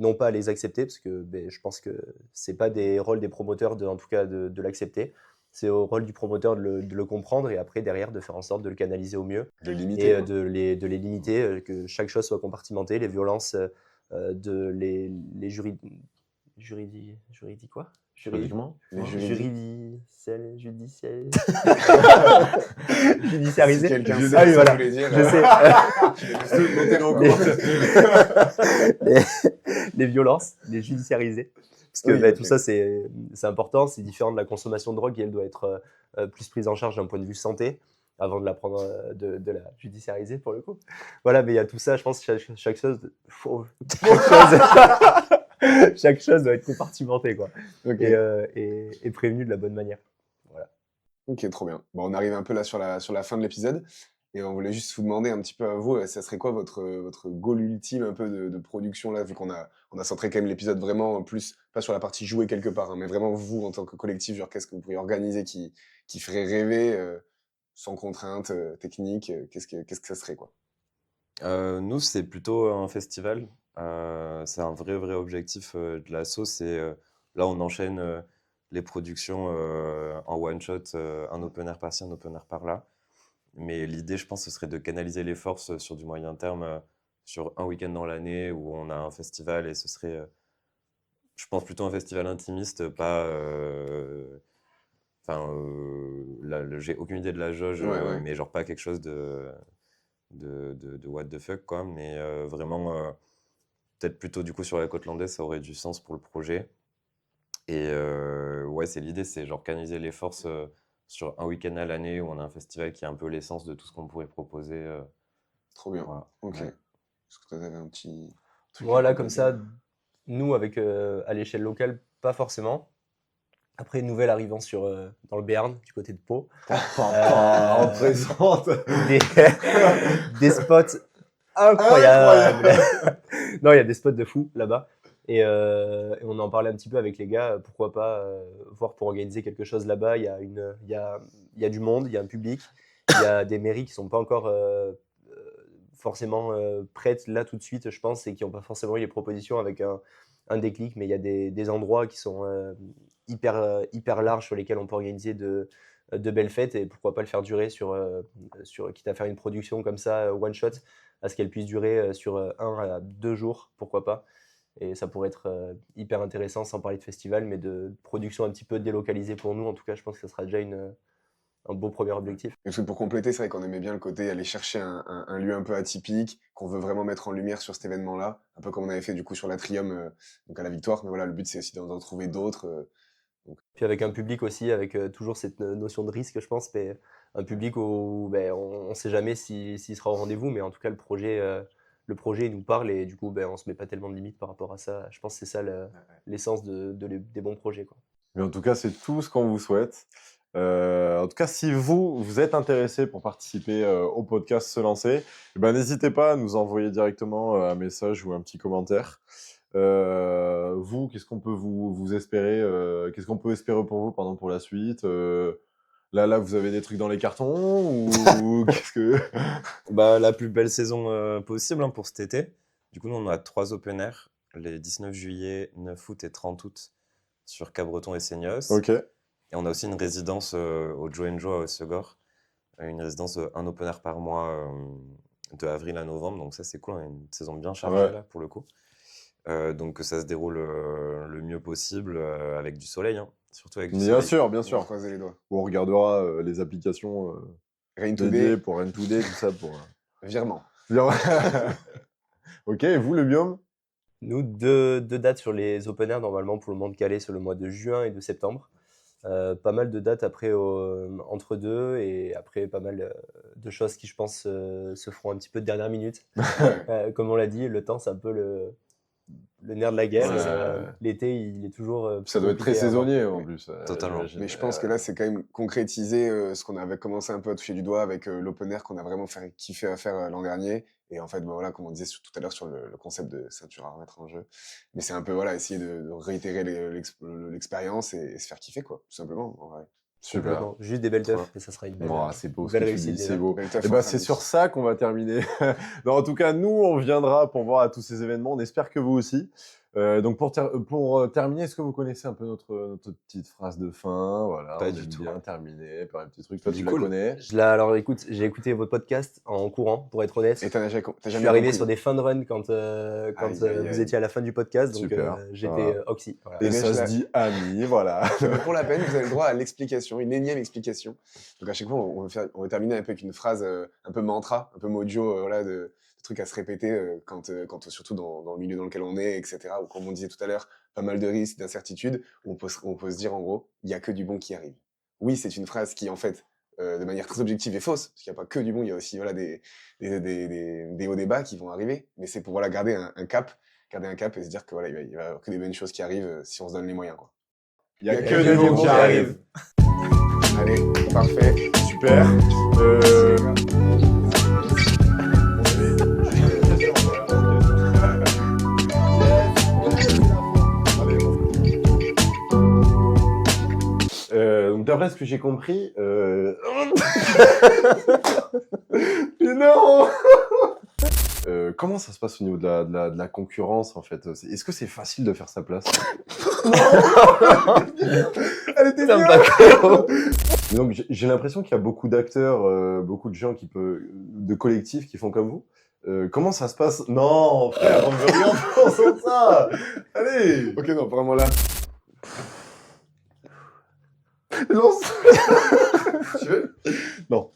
non pas à les accepter, parce que je pense que c'est pas des rôles des promoteurs, en tout cas, de l'accepter. C'est au rôle du promoteur de le comprendre et après, derrière, de faire en sorte de le canaliser au mieux De et limiter, quoi. de les limiter, que chaque chose soit compartimentée, les violences, les juridiques quoi Juridiquement Les juridiques. Judiciarisé. Si quelqu'un Ah sait oui, ce que voilà. vous voulez dire, Je sais. mettez-le au courant. Les violences, les judiciarisées. Parce que Oui, tout ok. ça, c'est important. C'est différent de la consommation de drogue et elle doit être plus prise en charge d'un point de vue santé avant de la prendre, de la judiciariser pour le coup. Voilà, mais il y a tout ça. Je pense que chaque chose, chaque chose doit être compartimentée, quoi. Ok. Et prévenue de la bonne manière. Voilà. Ok, trop bien. Bon, on arrive un peu là sur la fin de l'épisode. Et on voulait juste vous demander un petit peu à vous, ça serait quoi votre goal ultime un peu de production là, vu qu'on a centré quand même l'épisode vraiment plus, pas sur la partie jouer quelque part, hein, mais vraiment vous en tant que collectif, genre qu'est-ce que vous pourriez organiser qui ferait rêver sans contrainte technique, qu'est-ce que ça serait quoi? nous, c'est plutôt un festival. C'est un vrai objectif de l'asso. Là, on enchaîne les productions en one shot, un open air par-ci, un open air par-là. Mais l'idée, je pense, ce serait de canaliser les forces sur du moyen terme, sur un week-end dans l'année où on a un festival et ce serait, je pense, plutôt un festival intimiste, pas. Enfin, j'ai aucune idée de la jauge, Ouais. mais genre pas quelque chose de what the fuck, quoi. Mais vraiment, peut-être plutôt du coup sur la côte landaise, ça aurait du sens pour le projet. Et ouais, c'est l'idée, c'est genre canaliser les forces sur un week-end à l'année où on a un festival qui est un peu l'essence de tout ce qu'on pourrait proposer. Trop bien. Voilà. Ok. Ouais. Est-ce que toi, t'avais un petit truc à Voilà, comme compléter? ça, nous, à l'échelle locale, pas forcément. Après, une nouvelle arrivant dans le Béarn, du côté de Pau. On présente. Des spots incroyables. Non, il y a des spots de fou là-bas. Et on en parlait un petit peu avec les gars. Pourquoi pas voir pour organiser quelque chose là-bas. Il y a du monde, il y a un public, il y a des mairies qui sont pas encore forcément prêtes là tout de suite, je pense, et qui n'ont pas forcément eu les propositions avec un déclic. Mais il y a des endroits qui sont hyper larges sur lesquels on peut organiser de belles fêtes et pourquoi pas le faire durer quitte à faire une production comme ça, one shot, à ce qu'elle puisse durer sur 1 à 2 jours, pourquoi pas. Et ça pourrait être hyper intéressant, sans parler de festival, mais de production un petit peu délocalisée pour nous. En tout cas, je pense que ça sera déjà un beau premier objectif. Et parce que pour compléter, c'est vrai qu'on aimait bien le côté aller chercher un lieu un peu atypique, qu'on veut vraiment mettre en lumière sur cet événement-là, un peu comme on avait fait du coup sur l'Atrium, donc à la Victoire. Mais voilà, le but c'est aussi d'en trouver d'autres. Puis avec un public aussi, avec toujours cette notion de risque, je pense, mais un public où on ne sait jamais s'il sera au rendez-vous, mais en tout cas, le projet il nous parle et du coup, on ne se met pas tellement de limites par rapport à ça. Je pense que c'est ça l'essence des bons projets, quoi. Mais en tout cas, c'est tout ce qu'on vous souhaite. En tout cas, si vous êtes intéressé pour participer au podcast Se Lancer, eh ben, n'hésitez pas à nous envoyer directement un message ou un petit commentaire. Vous, qu'est-ce qu'on peut vous espérer qu'est-ce qu'on peut espérer pour vous pardon, pour la suite Là, vous avez des trucs dans les cartons ou qu'est-ce que... Bah, la plus belle saison possible pour cet été. Du coup, nous, on a 3 open air, les 19 juillet, 9 août et 30 août sur Cabreton et Seignos. Ok. Et on a aussi une résidence au Joe Joe à Hossegor, une résidence de 1 open air par mois de avril à novembre. Donc ça, c'est cool, on a une saison bien chargée Ouais. là pour le coup. Donc que ça se déroule le mieux possible avec du soleil, hein. Surtout avec du Bien soleil. sûr, bien On va sûr. croiser les doigts. On regardera les applications Rain dédiées Today, pour Rain Today, tout ça pour... virement. Bien. Ok, et vous, le biome? Nous, deux dates sur les open air normalement pour le monde calé sur le mois de juin et de septembre. Pas mal de dates après entre deux et après pas mal de choses qui je pense se feront un petit peu de dernière minute. Comme on l'a dit, le temps c'est un peu le nerf de la guerre. Ouais. L'été il est toujours Ça doit être très compliqué à avoir. saisonnier en plus. Totalement. j'imagine. Mais je pense que là, c'est quand même concrétiser ce qu'on avait commencé un peu à toucher du doigt avec l'open air qu'on a vraiment kiffé à faire l'an dernier. Et en fait, bah, voilà, comme on disait tout à l'heure sur le concept de ceinture à remettre en jeu. Mais c'est un peu, voilà, essayer de réitérer l'expérience et se faire kiffer, quoi, tout simplement. En vrai. Super. Complètement. Juste des belles Trop teufs et ça sera une belle, Oh, c'est beau ce belle que tu réussite dis, déjà. c'est beau. Belle teuf Et en ben fin c'est de sur vie. ça qu'on va terminer. Non, en tout cas, nous, on viendra pour voir à tous ces événements. On espère que vous aussi. Donc pour terminer, est-ce que vous connaissez un peu notre petite phrase de fin? Voilà, Pas on du aime tout. bien terminer par un petit truc. Toi, Du tu coup, la connais? Alors écoute, j'ai écouté votre podcast en courant, pour être honnête. Et t'as Je jamais suis arrivé compris. sur des fins de run quand Aïe, aïe, vous aïe. étiez à la fin du podcast, donc Super. j'étais Voilà. oxy. Voilà. Et Eh bien, ça je se la- dit ami, voilà. Mais pour la peine, vous avez le droit à l'explication, une énième explication. Donc à chaque fois, on va terminer avec une phrase un peu mantra, un peu mojo, voilà, de trucs à se répéter surtout dans le milieu dans lequel on est, etc. Ou comme on disait tout à l'heure, pas mal de risques, d'incertitudes. On peut se dire en gros, il y a que du bon qui arrive. Oui, c'est une phrase qui en fait, de manière très objective est fausse, parce qu'il n'y a pas que du bon, il y a aussi voilà des hauts des bas qui vont arriver. Mais c'est pour voilà garder un cap et se dire que voilà il va y avoir que des bonnes choses qui arrivent si on se donne les moyens, quoi. Il y a Il y a que du bon qui arrive. Allez, parfait. Super. Donc d'après ce que j'ai compris, mais non. Comment ça se passe au niveau de la concurrence en fait? Est-ce que c'est facile de faire sa place? Elle était Ça me bien. bat KO. Mais donc j'ai l'impression qu'il y a beaucoup d'acteurs, beaucoup de gens de collectifs qui font comme vous. Comment ça se passe? Non, frère, on ne veut rien penser de ça. Allez. Ok, non, vraiment là. Lance. Tu veux? Non.